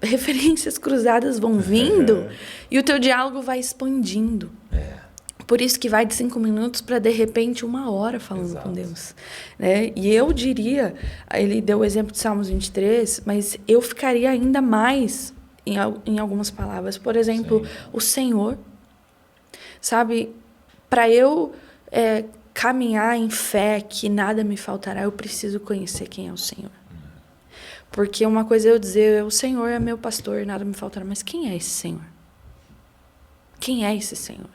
referências cruzadas vão vindo e o teu diálogo vai expandindo. Por isso que vai de 5 minutos para, de repente, 1 hora falando com Deus. Né? E eu diria, ele deu o exemplo de Salmos 23, mas eu ficaria ainda mais em algumas palavras. Por exemplo, o Senhor. Sabe, para eu caminhar em fé, que nada me faltará, eu preciso conhecer quem é o Senhor. Porque uma coisa é eu dizer, o Senhor é meu pastor, nada me faltará. Mas quem é esse Senhor? Quem é esse Senhor?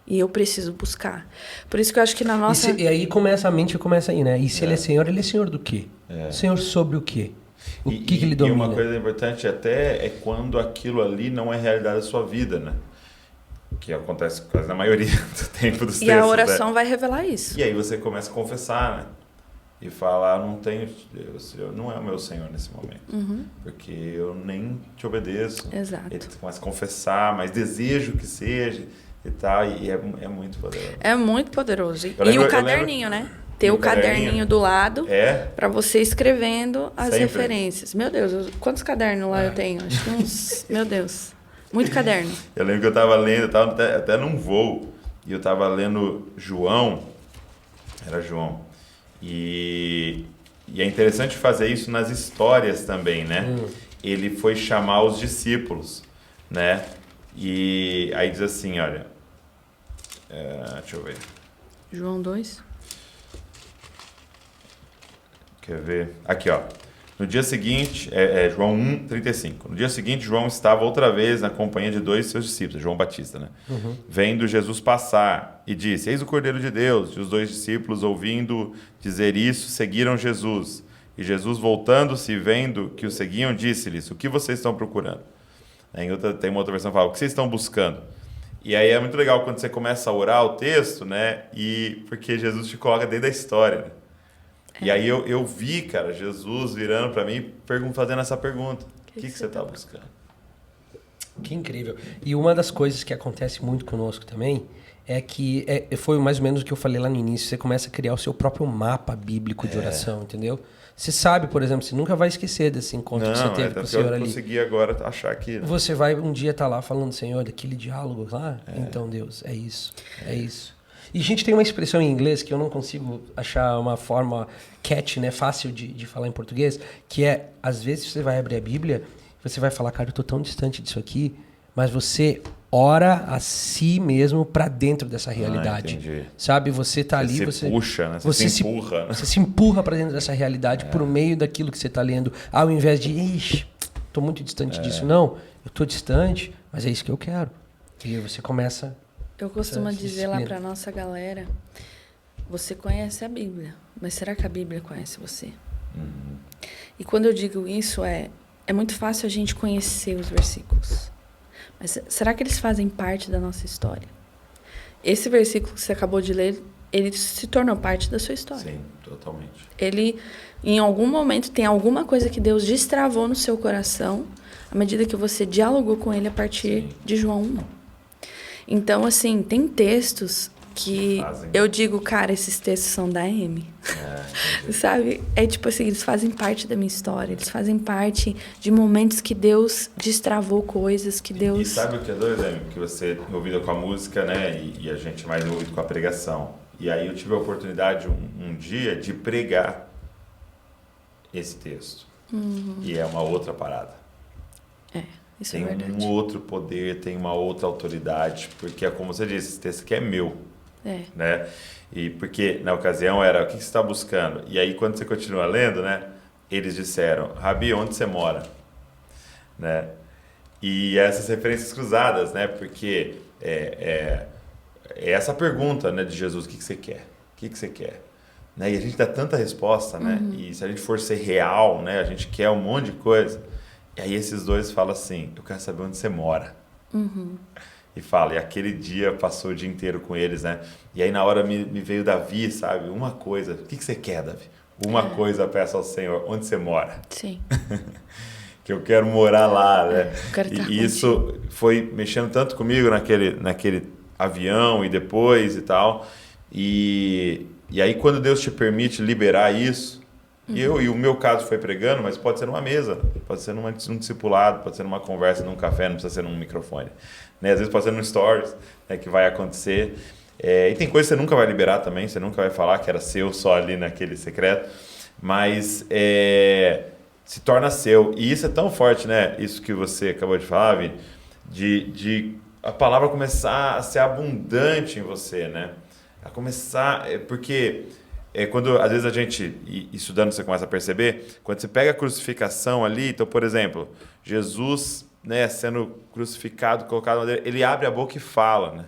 E eu preciso buscar. Por isso que eu acho que na nossa... E aí a mente começa aí, né? E se ele é Senhor do quê? Senhor sobre o quê? O que ele domina? E uma coisa importante até é quando aquilo ali não é realidade da sua vida, né? que acontece quase na maioria do tempo dos textos. E a oração né? vai revelar isso. E aí você começa a confessar, né? E falar, não tenho Deus, não é o meu Senhor nesse momento, porque eu nem te obedeço. Exato. E tu começa a confessar, mas desejo que seja e tal, e é muito poderoso. É muito poderoso. Eu lembro- E o caderninho, né? Ter o caderninho do lado para você escrevendo as Sempre. referências. Meu Deus, quantos cadernos lá eu tenho? Acho que uns... Meu Deus. Muito caderno. Eu lembro que eu estava lendo, eu estava até num voo, e eu estava lendo João, era João, e é interessante fazer isso nas histórias também, né? Ele foi chamar os discípulos, né? E aí diz assim, olha, deixa eu ver. João 2. Quer ver? Aqui, ó. No dia seguinte, João 1:35. No dia seguinte, João estava outra vez na companhia de 2 de seus discípulos, João Batista, né? Vendo Jesus passar e disse, eis o Cordeiro de Deus. E os 2 discípulos, ouvindo dizer isso, seguiram Jesus. E Jesus, voltando-se e vendo que o seguiam, disse-lhes, o que vocês estão procurando? Tem uma outra versão que fala, o que vocês estão buscando? E aí é muito legal quando você começa a orar o texto, né? Porque Jesus te coloca dentro da história, né? E aí eu vi, cara, Jesus virando para mim, fazendo essa pergunta. O que você está buscando? Que incrível. E uma das coisas que acontece muito conosco também é que foi mais ou menos o que eu falei lá no início. Você começa a criar o seu próprio mapa bíblico de oração, entendeu? Você sabe, por exemplo, você nunca vai esquecer desse encontro que você teve com o Senhor ali. Eu consegui agora achar aqui. Né? Você vai um dia estar lá falando, Senhor, daquele diálogo lá. Então, Deus, é isso. É isso. E a gente tem uma expressão em inglês que eu não consigo achar uma forma catchy, né, fácil de falar em português, que é, às vezes você vai abrir a Bíblia, você vai falar, cara, eu tô tão distante disso aqui, mas você ora a si mesmo para dentro dessa realidade. Entendi. Sabe, você tá ali, você puxa, né? Você se empurra, né? Você se empurra para dentro dessa realidade por meio daquilo que você tá lendo, ao invés de, ixi, tô muito distante disso. Não, eu tô distante, mas é isso que eu quero. E aí você começa... Eu costumo dizer lá para nossa galera, você conhece a Bíblia, mas será que a Bíblia conhece você? E quando eu digo isso, é muito fácil a gente conhecer os versículos. Mas será que eles fazem parte da nossa história? Esse versículo que você acabou de ler, ele se tornou parte da sua história. Sim, totalmente. Ele, em algum momento, tem alguma coisa que Deus destravou no seu coração, à medida que você dialogou com ele a partir de João 1. Então, assim, tem textos que eu digo, cara, esses textos são da M. Sabe? É tipo assim, eles fazem parte da minha história, eles fazem parte de momentos que Deus destravou coisas, que Deus... E sabe o que é doido, Amy? Que você é ouvido com a música, né? E a gente mais ouvido com a pregação. E aí eu tive a oportunidade um dia de pregar esse texto. E é uma outra parada. Isso tem é verdade. Um outro poder, tem uma outra autoridade, porque é como você disse, esse texto aqui é meu, né? E porque na ocasião era, o que você está buscando? E aí quando você continua lendo, né? Eles disseram, Rabi, onde você mora? Né? E essas referências cruzadas, né? Porque é essa pergunta, né, de Jesus, o que você quer? O que você quer? Né? E a gente dá tanta resposta, né? E se a gente for ser real, né? A gente quer um monte de coisa. E aí esses dois falam assim, eu quero saber onde você mora. E fala, e aquele dia passou o dia inteiro com eles, né? E aí na hora me veio Davi, sabe? Uma coisa, o que você quer, Davi? Uma coisa peço ao Senhor, onde você mora? Sim. Que eu quero morar lá, né? E isso foi mexendo tanto comigo naquele avião e depois e tal. E aí quando Deus te permite liberar isso, e o meu caso foi pregando, mas pode ser numa mesa, pode ser num discipulado, pode ser numa conversa, num café, não precisa ser num microfone. Né? Às vezes pode ser num stories, né, que vai acontecer. E tem coisas que você nunca vai liberar também, você nunca vai falar que era seu só ali naquele secreto, mas se torna seu. E isso é tão forte, né? Isso que você acabou de falar, Vini, de a palavra começar a ser abundante em você, né? A começar, porque... quando às vezes a gente, estudando, você começa a perceber, quando você pega a crucificação ali, então, por exemplo, Jesus, né, sendo crucificado, colocado na madeira, ele abre a boca e fala, né?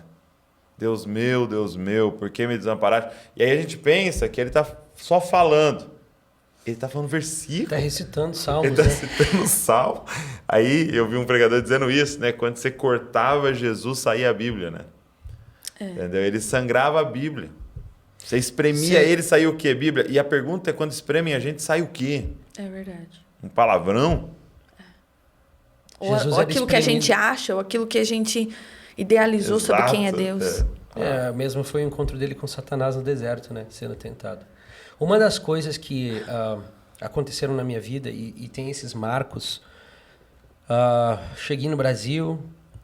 Deus meu, por que me desamparaste? E aí a gente pensa que ele está só falando. ele tá falando versículo. Tá recitando Ele salmos, tá né? citando salmo. Aí eu vi um pregador dizendo isso, né? Quando você cortava Jesus, saía a Bíblia, né? Entendeu? Ele sangrava a Bíblia. Você espremia ele, saía o quê? Bíblia. E a pergunta é, quando espremem a gente, sai o quê? É verdade. Um palavrão? Jesus Ou era aquilo que a espremido. gente acha, ou aquilo que a gente idealizou sobre quem é Exato, Deus. Mesmo foi o encontro dele com Satanás no deserto, né? Sendo tentado. Uma das coisas que aconteceram na minha vida, e tem esses marcos, cheguei no Brasil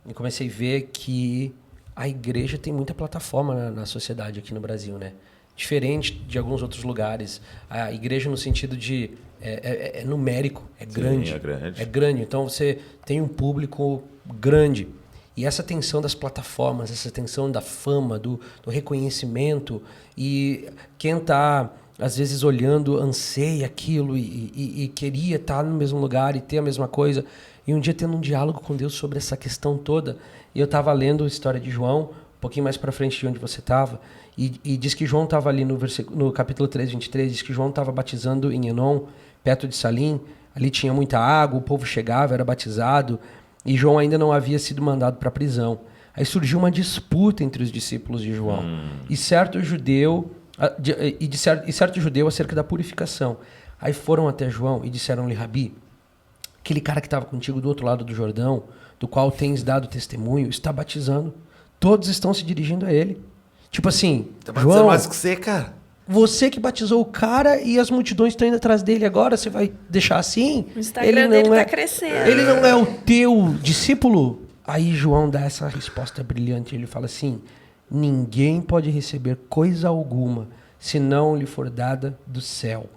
e comecei a ver que a igreja tem muita plataforma na sociedade aqui no Brasil, né? Diferente de alguns outros lugares. A igreja no sentido de... É numérico, é grande. É grande. É grande. Então você tem um público grande. E essa tensão das plataformas, essa tensão da fama, do reconhecimento, e quem está, às vezes, olhando, anseia aquilo e queria estar no mesmo lugar e ter a mesma coisa. E um dia tendo um diálogo com Deus sobre essa questão toda. E eu estava lendo a história de João, um pouquinho mais para frente de onde você estava, e diz que João estava ali no capítulo 3, 23, diz que João estava batizando em Enom, perto de Salim. Ali tinha muita água, o povo chegava, era batizado, e João ainda não havia sido mandado para a prisão. Aí surgiu uma disputa entre os discípulos de João e certo judeu acerca da purificação. Aí foram até João e disseram-lhe: Rabi, aquele cara que estava contigo do outro lado do Jordão, do qual tens dado testemunho, está batizando. Todos estão se dirigindo a ele. Tipo assim, Tá batizando João, mais que você, cara. você que batizou o cara e as multidões estão indo atrás dele agora, você vai deixar assim? O Instagram dele tá crescendo. Ele não é o teu discípulo? Aí João dá essa resposta brilhante. Ele fala assim: ninguém pode receber coisa alguma se não lhe for dada do céu.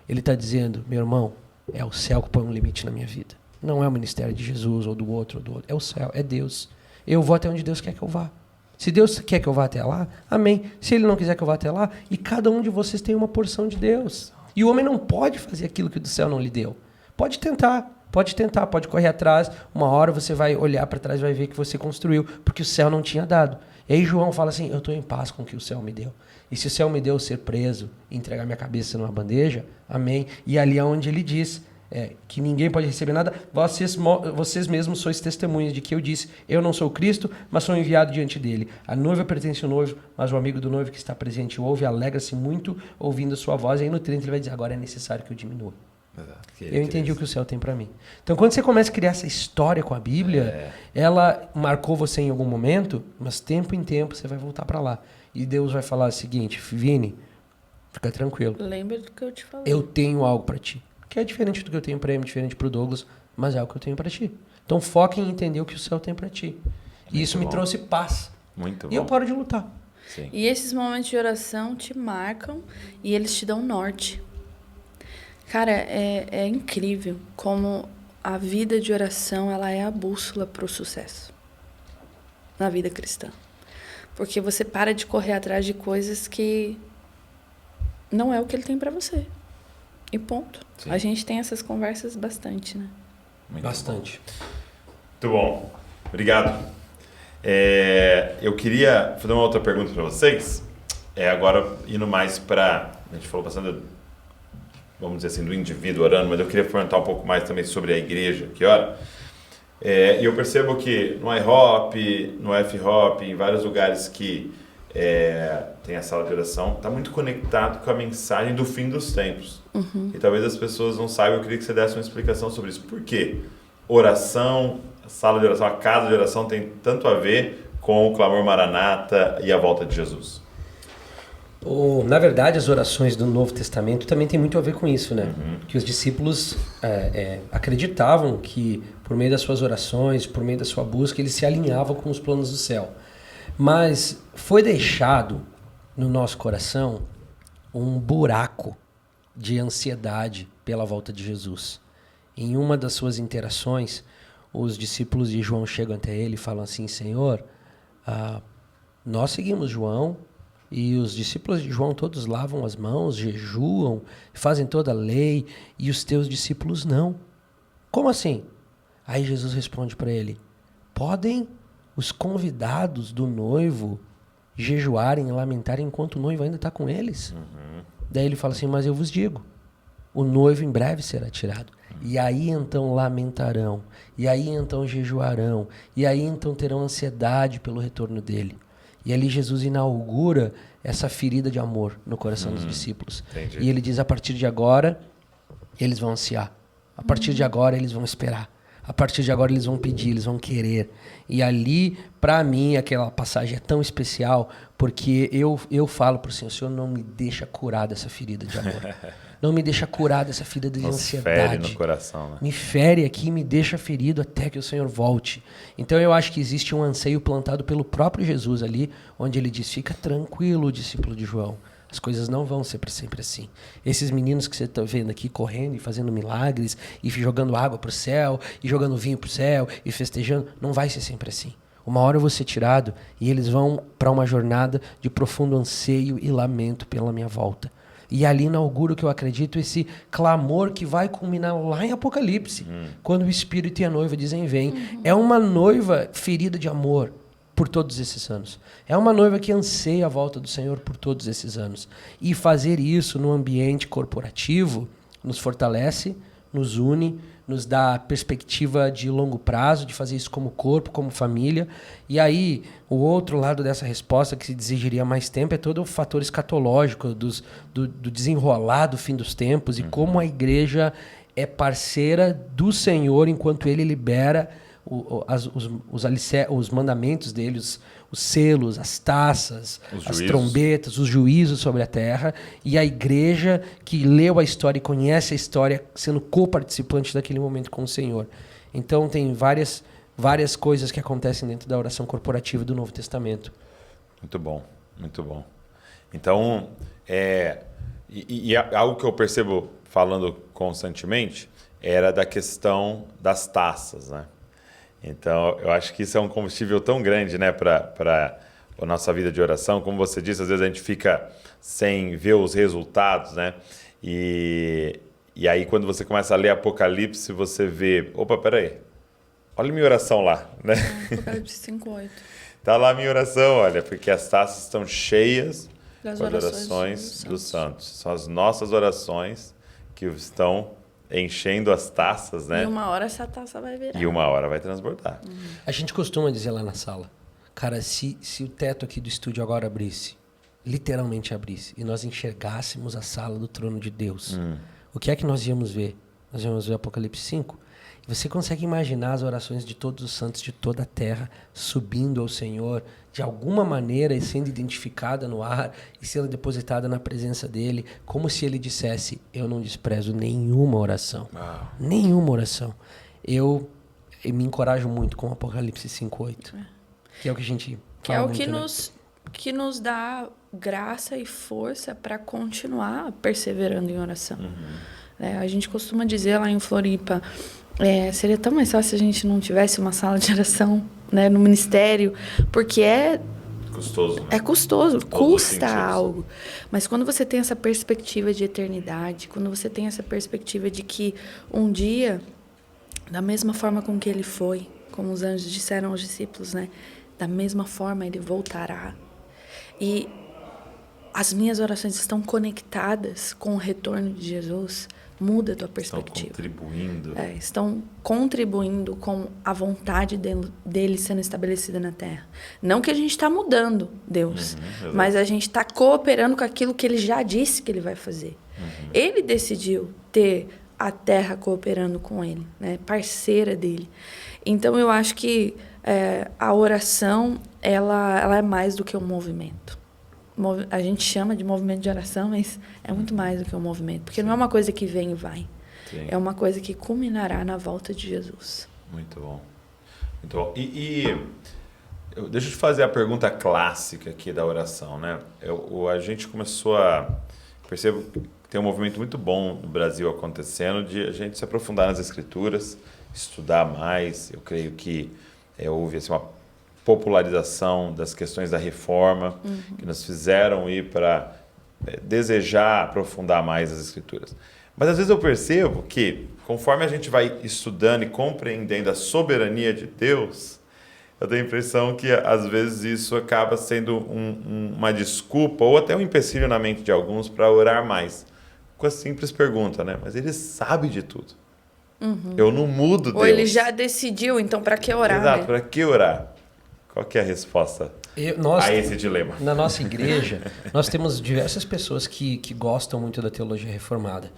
Ele está dizendo: meu irmão, é o céu que põe um limite na minha vida. Não é o ministério de Jesus ou do outro. É o céu, é Deus. Eu vou até onde Deus quer que eu vá. Se Deus quer que eu vá até lá, amém. Se Ele não quiser que eu vá até lá, e cada um de vocês tem uma porção de Deus. E o homem não pode fazer aquilo que do céu não lhe deu. Pode tentar, pode correr atrás. Uma hora você vai olhar para trás e vai ver que você construiu, porque o céu não tinha dado. E aí João fala assim: eu estou em paz com o que o céu me deu. E se o céu me deu ser preso, entregar minha cabeça numa bandeja, amém. E ali é onde ele diz que ninguém pode receber nada. Vocês mesmos sois testemunhas de que eu disse: eu não sou Cristo, mas sou enviado diante dele. A noiva pertence ao noivo, mas o amigo do noivo que está presente ouve e alegra-se muito ouvindo a sua voz. E aí no 30 ele vai dizer: agora é necessário que eu diminua. Eu entendi o que o céu tem para mim. Então, quando você começa a criar essa história com a Bíblia, ela marcou você em algum momento, mas tempo em tempo você vai voltar para lá. E Deus vai falar o seguinte: Vini, fica tranquilo. Lembra do que eu te falei. Eu tenho algo para ti. Que é diferente do que eu tenho para ele, diferente para o Douglas, mas é o que eu tenho para ti. Então, foca em entender o que o céu tem para ti. E isso me trouxe paz. Muito bom. E eu paro de lutar. Sim. E esses momentos de oração te marcam e eles te dão norte. Cara, é incrível como a vida de oração ela é a bússola para o sucesso na vida cristã. Porque você para de correr atrás de coisas que não é o que ele tem para você. E ponto. Sim. A gente tem essas conversas bastante, né? Bastante. Muito bom. Obrigado. Eu queria fazer uma outra pergunta para vocês. Agora, indo mais para... A gente falou bastante, vamos dizer assim, do indivíduo orando, mas eu queria comentar um pouco mais também sobre a igreja que ora. E eu percebo que no IHOP, no F-Hop, em vários lugares que tem a sala de oração, está muito conectado com a mensagem do fim dos tempos. E talvez as pessoas não saibam, eu queria que você desse uma explicação sobre isso. Por quê? Oração, a sala de oração, a casa de oração tem tanto a ver com o clamor Maranata e a volta de Jesus? Na verdade, as orações do Novo Testamento também tem muito a ver com isso, né? Que os discípulos acreditavam que por meio das suas orações, por meio da sua busca, eles se alinhavam com os planos do céu. Mas foi deixado no nosso coração um buraco de ansiedade pela volta de Jesus. Em uma das suas interações, os discípulos de João chegam até ele e falam assim: Senhor, nós seguimos João e os discípulos de João todos lavam as mãos, jejuam, fazem toda a lei, e os teus discípulos não. Como assim? Aí Jesus responde para ele: podem os convidados do noivo jejuarem e lamentarem enquanto o noivo ainda está com eles? Daí ele fala assim: mas eu vos digo, o noivo em breve será tirado. E aí então lamentarão, e aí então jejuarão, e aí então terão ansiedade pelo retorno dele. E ali Jesus inaugura essa ferida de amor no coração dos discípulos. Entendi. E ele diz, a partir de agora, eles vão ansiar. A partir de agora, eles vão esperar. A partir de agora, eles vão pedir, eles vão querer. E ali, para mim, aquela passagem é tão especial, porque eu falo para o Senhor não me deixa curar dessa ferida de amor. Não me deixa curar dessa ferida de ansiedade. Fere no coração, né? Me fere aqui, me deixa ferido até que o Senhor volte. Então eu acho que existe um anseio plantado pelo próprio Jesus ali, onde ele diz, fica tranquilo, discípulo de João. As coisas não vão ser para sempre assim. Esses meninos que você está vendo aqui correndo e fazendo milagres, e jogando água para o céu, e jogando vinho para o céu, e festejando, não vai ser sempre assim. Uma hora eu vou ser tirado e eles vão para uma jornada de profundo anseio e lamento pela minha volta. E ali inaugura o que eu acredito, esse clamor que vai culminar lá em Apocalipse, quando o Espírito e a noiva dizem vem. É uma noiva ferida de amor por todos esses anos. É uma noiva que anseia a volta do Senhor por todos esses anos. E fazer isso no ambiente corporativo nos fortalece, nos une, nos dá perspectiva de longo prazo, de fazer isso como corpo, como família. E aí, o outro lado dessa resposta, que se exigiria mais tempo, é todo o fator escatológico do desenrolar do fim dos tempos e como a igreja é parceira do Senhor enquanto ele libera os mandamentos dele, os selos, as taças, as trombetas, os juízos sobre a terra, e a igreja que leu a história e conhece a história sendo co-participante daquele momento com o Senhor. Então tem várias coisas que acontecem dentro da oração corporativa do Novo Testamento. Muito bom, muito bom. Então, algo que eu percebo falando constantemente era da questão das taças, né? Então, eu acho que isso é um combustível tão grande, né, para a nossa vida de oração. Como você disse, às vezes a gente fica sem ver os resultados, né? E aí, quando você começa a ler Apocalipse, você vê... Opa, peraí. Olha minha oração lá, né? Apocalipse 5:8. Tá lá a minha oração, olha, porque as taças estão cheias Das com as orações dos santos. São as nossas orações que estão enchendo as taças, né? E uma hora essa taça vai virar. E uma hora vai transbordar. A gente costuma dizer lá na sala, cara, se o teto aqui do estúdio agora abrisse, literalmente abrisse, e nós enxergássemos a sala do trono de Deus, o que é que nós íamos ver? Nós íamos ver Apocalipse 5. E você consegue imaginar as orações de todos os santos de toda a terra subindo ao Senhor de alguma maneira e sendo identificada no ar e sendo depositada na presença dele, como se ele dissesse, eu não desprezo nenhuma oração. Uau. Nenhuma oração. Eu me encorajo muito com o Apocalipse 5:8. Que é o que a gente Que é fala o que muito, né? que nos dá graça e força para continuar perseverando em oração. A gente costuma dizer lá em Floripa, seria tão mais fácil se a gente não tivesse uma sala de oração, né, no ministério, porque Custoso, né? é custoso, Todos os custa sentidos. algo. Mas quando você tem essa perspectiva de eternidade, quando você tem essa perspectiva de que um dia, da mesma forma com que ele foi, como os anjos disseram aos discípulos, né, da mesma forma ele voltará. E as minhas orações estão conectadas com o retorno de Jesus, muda a tua perspectiva. Estão contribuindo com a vontade dele sendo estabelecida na terra. Não que a gente está mudando Deus, mas a gente está cooperando com aquilo que ele já disse que ele vai fazer. Ele decidiu ter a terra cooperando com ele, né? Parceira dele. Então eu acho que a oração ela é mais do que um movimento. A gente chama de movimento de oração, mas é muito mais do que um movimento. Porque não é uma coisa que vem e vai. Sim. É uma coisa que culminará na volta de Jesus. Muito bom. Muito bom. Deixa eu te fazer a pergunta clássica aqui da oração, né? A gente começou percebo que tem um movimento muito bom no Brasil acontecendo de a gente se aprofundar nas Escrituras, estudar mais. Eu creio que houve assim, uma popularização das questões da reforma, que nos fizeram ir para desejar aprofundar mais as Escrituras. Mas às vezes eu percebo que, conforme a gente vai estudando e compreendendo a soberania de Deus, eu tenho a impressão que às vezes isso acaba sendo uma desculpa ou até um empecilho na mente de alguns para orar mais. com a simples pergunta, né? Mas ele sabe de tudo. Eu não mudo Deus. Ou ele já decidiu, então para que orar? Exato, Né? para que orar? Qual que é a resposta a esse dilema? Na nossa igreja, nós temos diversas pessoas que gostam muito da teologia reformada.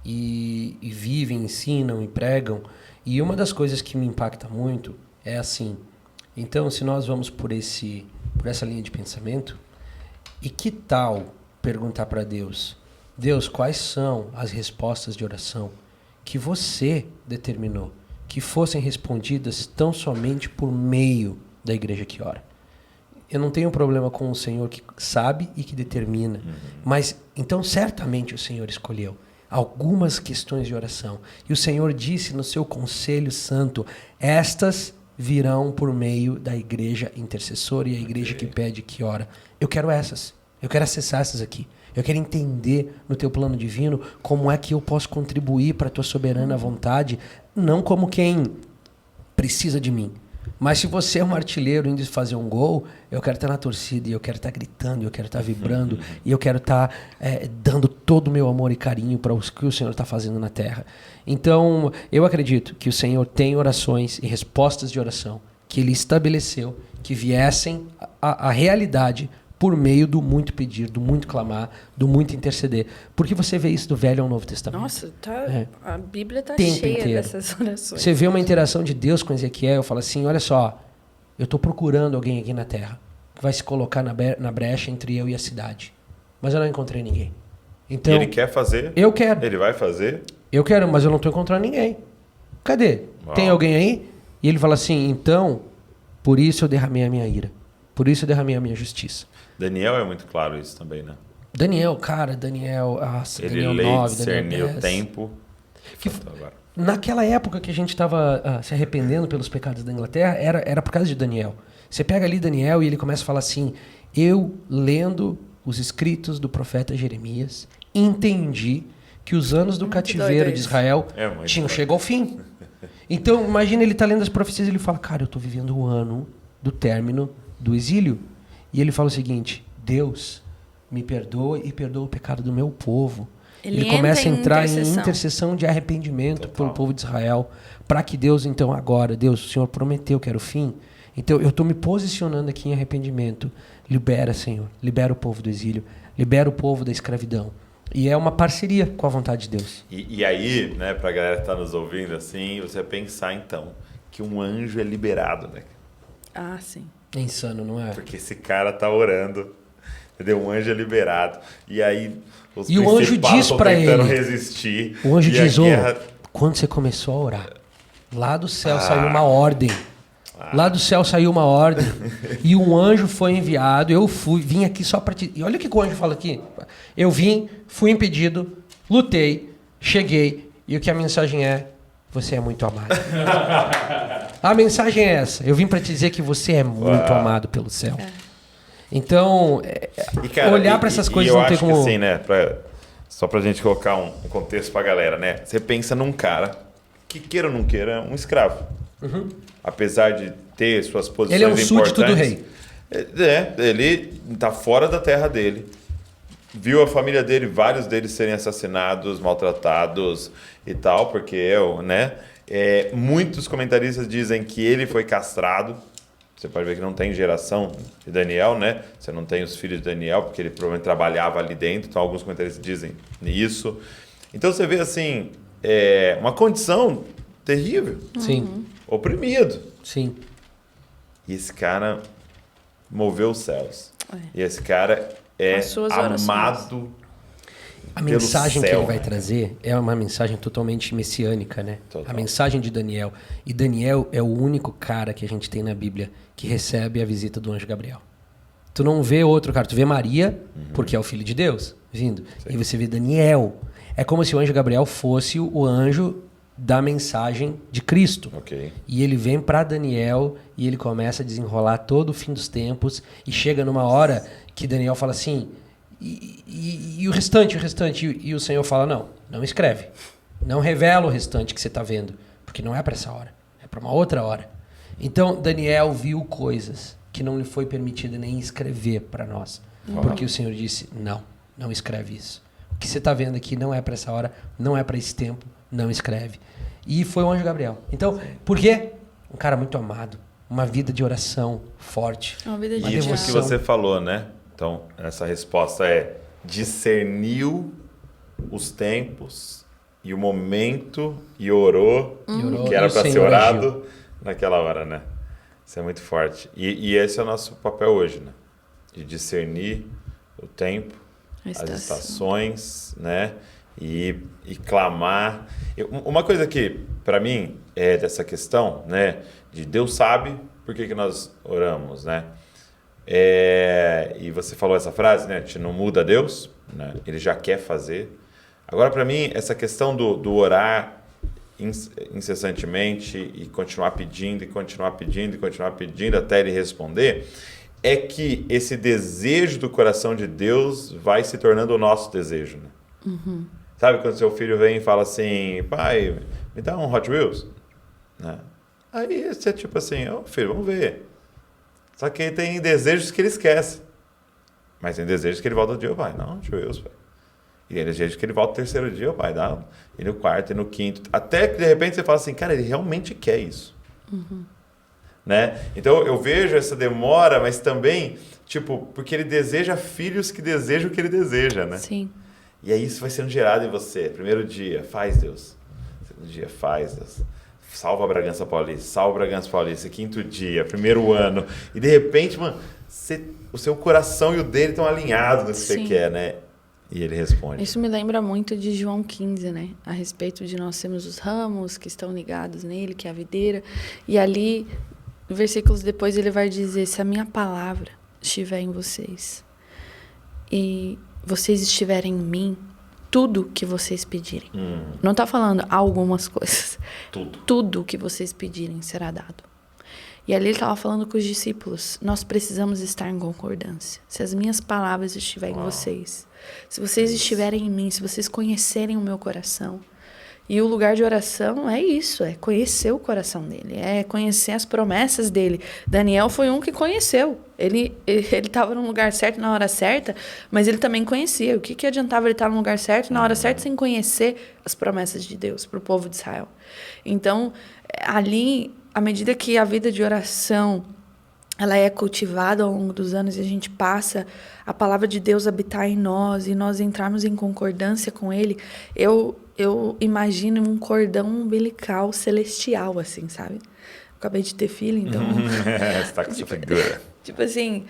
E vivem, ensinam e pregam. E uma das coisas que me impacta muito é assim. Então, se nós vamos por essa linha de pensamento, e que tal perguntar para Deus, Deus, quais são as respostas de oração que você determinou que fossem respondidas tão somente por meio da igreja que ora? Eu não tenho problema com o Senhor que sabe e que determina, mas então certamente o Senhor escolheu algumas questões de oração. E o Senhor disse no seu conselho santo, estas virão por meio da igreja intercessora e a igreja que pede, que ora. Eu quero essas. Eu quero acessar essas aqui. Eu quero entender no teu plano divino como é que eu posso contribuir para a tua soberana vontade, não como quem precisa de mim. Mas se você é um artilheiro indo fazer um gol, eu quero estar na torcida, e eu quero estar gritando, e eu quero estar vibrando, e eu quero estar dando todo o meu amor e carinho para o que o Senhor está fazendo na terra. Então, eu acredito que o Senhor tem orações e respostas de oração que Ele estabeleceu, que viessem à realidade por meio do muito pedir, do muito clamar, do muito interceder. Porque você vê isso do Velho ao Novo Testamento. Nossa, a Bíblia está Tempo cheia inteiro. dessas orações. Você vê uma interação de Deus com Ezequiel, fala assim, olha só, eu estou procurando alguém aqui na terra que vai se colocar na brecha entre eu e a cidade. Mas eu não encontrei ninguém. Então, Ele quer fazer? Eu quero. Ele vai fazer? Eu quero, mas eu não estou encontrando ninguém. Cadê? Uau. Tem alguém aí? E ele fala assim, então, por isso eu derramei a minha ira. Por isso eu derramei a minha justiça. Daniel é muito claro isso também, né? Daniel, Ele Daniel lê, 9, discernir Daniel o 10. tempo. Que Falta agora. Naquela época que a gente estava se arrependendo pelos pecados da Inglaterra, era por causa de Daniel. Você pega ali Daniel e ele começa a falar assim, eu lendo os escritos do profeta Jeremias, entendi que os anos do Muito cativeiro doido de isso. Israel É muito tinham doido. chegado ao fim. Então, imagina ele tá lendo as profecias e ele fala, cara, eu estou vivendo o ano do término do exílio. E ele fala o seguinte, Deus, me perdoa e perdoa o pecado do meu povo. Ele começa a entra em entrar em intercessão de arrependimento pelo povo de Israel, para que Deus, então, agora, Deus, o Senhor prometeu que era o fim. Então, eu estou me posicionando aqui em arrependimento. Libera, Senhor, libera o povo do exílio, libera o povo da escravidão. E é uma parceria com a vontade de Deus. E aí, né, pra galera que tá nos ouvindo, assim, você pensar, então, que um anjo é liberado, né? Ah, sim. É insano, não é? Porque esse cara tá orando, entendeu? Um anjo é liberado. E aí, os E o anjo principados diz tão pra tentando ele, resistir. O anjo e a diz, guerra... quando você começou a orar, lá do céu saiu uma ordem. Lá do céu saiu uma ordem. E um anjo foi enviado. Eu vim aqui só para te... E olha o que o anjo fala aqui. Eu vim, fui impedido, lutei, cheguei. E o que a mensagem é? Você é muito amado. A mensagem é essa. Eu vim para te dizer que você é muito amado pelo céu. Então, E, cara, olhar para essas coisas eu não tem acho como... que assim, né? Só pra gente colocar um contexto pra galera, né? Você pensa num cara que, queira ou não queira, é um escravo. Apesar de ter suas posições Ele é um importantes. súdito do rei. Ele tá fora da terra dele. Viu a família dele, vários deles serem assassinados, maltratados e tal, porque né? Muitos comentaristas dizem que ele foi castrado. Você pode ver que não tem geração de Daniel, né? Você não tem os filhos de Daniel, porque ele provavelmente trabalhava ali dentro. Então, alguns comentaristas dizem isso. Então, você vê, assim, uma condição terrível. Sim, Oprimido. sim. E esse cara moveu os céus. E esse cara é As suas orações. amado A pelo mensagem que céu, ele vai né? trazer é uma mensagem totalmente messiânica, né? Total. A mensagem de Daniel. E Daniel é o único cara que a gente tem na Bíblia que recebe a visita do anjo Gabriel. Tu não vê outro cara, tu vê Maria, porque é o filho de Deus, vindo. Sim. E você vê Daniel. É como se o anjo Gabriel fosse o anjo da mensagem de Cristo. Ok. E ele vem para Daniel e ele começa a desenrolar todo o fim dos tempos e chega numa hora que Daniel fala assim, e o restante, e o Senhor fala, não escreve, não revela o restante que você está vendo, porque não é para essa hora, é para uma outra hora. Então Daniel viu coisas que não lhe foi permitido nem escrever para nós, porque o Senhor disse, não escreve isso. O que você está vendo aqui não é para essa hora, não é para esse tempo, não escreve. E foi o anjo Gabriel. Então, por quê? Um cara muito amado, uma vida de oração forte. Uma vida de Isso que devoção. você falou, né? Então, essa resposta é: discerniu os tempos e o momento e orou, que era e o para ser Senhor orado agiu. naquela hora, né? Isso é muito forte. E esse é o nosso papel hoje, né? De discernir o tempo, as estações, né? E clamar. Uma coisa que, para mim, é dessa questão, né? De Deus sabe por que nós oramos, né? E você falou essa frase, né? A gente não muda Deus, né? Ele já quer fazer. Agora, para mim, essa questão do orar incessantemente e continuar pedindo, e continuar pedindo, e continuar pedindo até ele responder, é que esse desejo do coração de Deus vai se tornando o nosso desejo, né? Sabe quando seu filho vem e fala assim, pai, me dá um Hot Wheels? Né? Aí você é tipo assim, filho, vamos ver. Só que tem desejos que ele esquece. Mas tem desejos que ele volta no dia, pai, não, Hot Wheels, pai. E tem desejos que ele volta no terceiro dia, pai, dá. E no quarto, e no quinto. Até que de repente você fala assim, cara, ele realmente quer isso. Né? Então eu vejo essa demora, mas também, tipo, porque ele deseja filhos que desejam o que ele deseja, né? Sim. E aí isso vai sendo gerado em você. Primeiro dia, faz Deus. Segundo dia, faz Deus. Salva a Bragança Paulista, salva a Bragança Paulista. Quinto dia, primeiro ano. E de repente, mano, o seu coração e o dele estão alinhados no que você quer, né? E ele responde. Isso me lembra muito de João 15, né? A respeito de nós temos os ramos que estão ligados nele, que é a videira. E ali, versículos depois, ele vai dizer, se a minha palavra estiver em vocês e vocês estiverem em mim, tudo que vocês pedirem. Não está falando algumas coisas. Tudo que vocês pedirem será dado. E ali ele estava falando com os discípulos, nós precisamos estar em concordância. Se as minhas palavras estiverem em vocês, se vocês estiverem em mim, se vocês conhecerem o meu coração. E o lugar de oração é isso, é conhecer o coração dele, é conhecer as promessas dele. Daniel foi um que conheceu. Ele estava no lugar certo na hora certa, mas ele também conhecia. O que adiantava ele estar no lugar certo na hora certa sem conhecer as promessas de Deus para o povo de Israel? Então, ali, à medida que a vida de oração ela é cultivada ao longo dos anos e a gente passa a palavra de Deus habitar em nós e nós entrarmos em concordância com Ele, eu imagino um cordão umbilical celestial, assim, sabe? Acabei de ter filho, então... Você tá com essa figura. Tipo assim,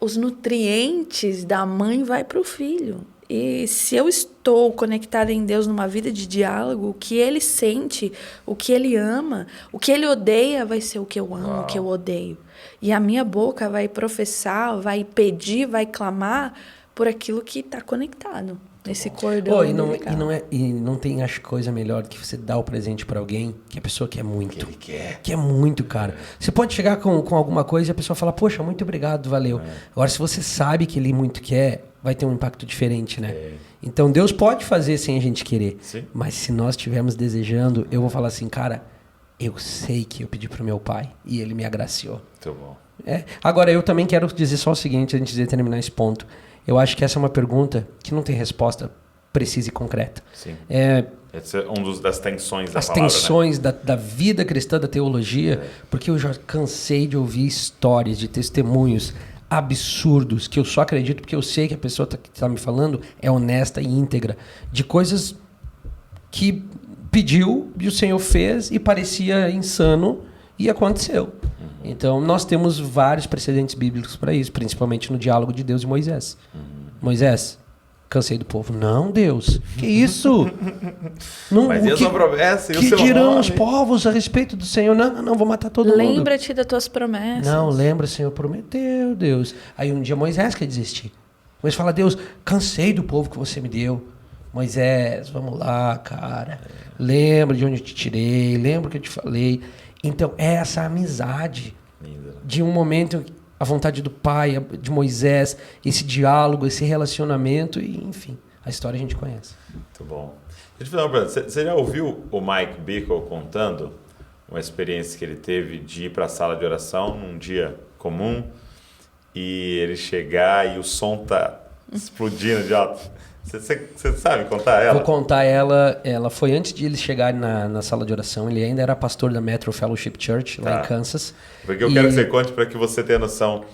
os nutrientes da mãe vai para o filho. E se eu estou conectada em Deus numa vida de diálogo, o que Ele sente, o que Ele ama, o que Ele odeia vai ser o que eu amo, o que eu odeio. E a minha boca vai professar, vai pedir, vai clamar por aquilo que está conectado. Nesse cordão. E não tem, acho, coisa melhor do que você dar o presente pra alguém que a pessoa quer muito. Que ele quer. Que é muito, cara. Você pode chegar com alguma coisa e a pessoa fala, poxa, muito obrigado, valeu. Agora, se você sabe que ele muito quer, vai ter um impacto diferente, né? Então, Deus pode fazer sem a gente querer. Sim. Mas se nós estivermos desejando, eu vou falar assim, cara, eu sei que eu pedi pro meu pai e ele me agraciou. Muito bom. Agora, eu também quero dizer só o seguinte, antes de terminar esse ponto. Eu acho que essa é uma pergunta que não tem resposta precisa e concreta. Sim. Essa é das tensões da as palavra, tensões né? da vida cristã, da teologia, porque eu já cansei de ouvir histórias, de testemunhos absurdos, que eu só acredito porque eu sei que a pessoa que está me falando é honesta e íntegra, de coisas que pediu e o Senhor fez e parecia insano e aconteceu. Então, nós temos vários precedentes bíblicos para isso, principalmente no diálogo de Deus e Moisés. Moisés, cansei do povo. Não, Deus, que isso? Não, mas e a sua promessa e o que seu dirão nome? os povos a respeito do Senhor? Não, vou matar todo mundo. Lembra-te das tuas promessas. Não, lembra, Senhor, prometeu, Deus. Aí um dia Moisés quer desistir. Moisés fala, Deus, cansei do povo que você me deu. Moisés, vamos lá, cara. Lembra de onde eu te tirei, lembra o que eu te falei. Então, é essa amizade de um momento, a vontade do pai, de Moisés, esse diálogo, esse relacionamento, e enfim, a história a gente conhece. Muito bom. Deixa eu fazer uma pergunta. Você já ouviu o Mike Bickle contando uma experiência que ele teve de ir para a sala de oração num dia comum e ele chegar e o som tá explodindo de alto? Você sabe contar ela? Vou contar ela. Ela foi antes de ele chegar na sala de oração. Ele ainda era pastor da Metro Fellowship Church, lá em Kansas. Porque eu quero que você conte para que você tenha noção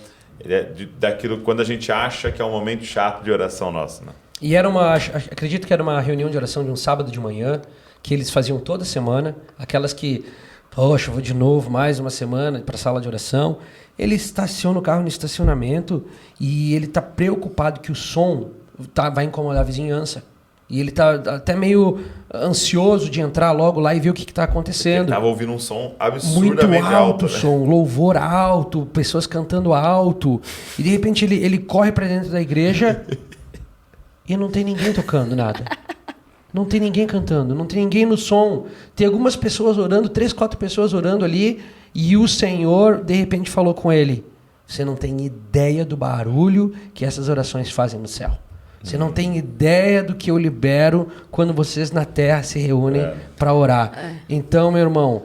daquilo quando a gente acha que é um momento chato de oração nossa, né? E acredito que era uma reunião de oração de um sábado de manhã, que eles faziam toda semana. Aquelas que, poxa, vou de novo mais uma semana para a sala de oração. Ele estaciona o carro no estacionamento e ele está preocupado que o som vai incomodar a vizinhança. E ele está até meio ansioso de entrar logo lá e ver o que está acontecendo. Ele estava ouvindo um som absurdamente muito alto, né? som, louvor alto, pessoas cantando alto. E de repente ele corre para dentro da igreja e não tem ninguém tocando nada. Não tem ninguém cantando, não tem ninguém no som. Tem algumas pessoas orando, 3, 4 pessoas orando ali. E o Senhor, de repente, falou com ele: você não tem ideia do barulho que essas orações fazem no céu. Você não tem ideia do que eu libero quando vocês na terra se reúnem para orar. Então, meu irmão,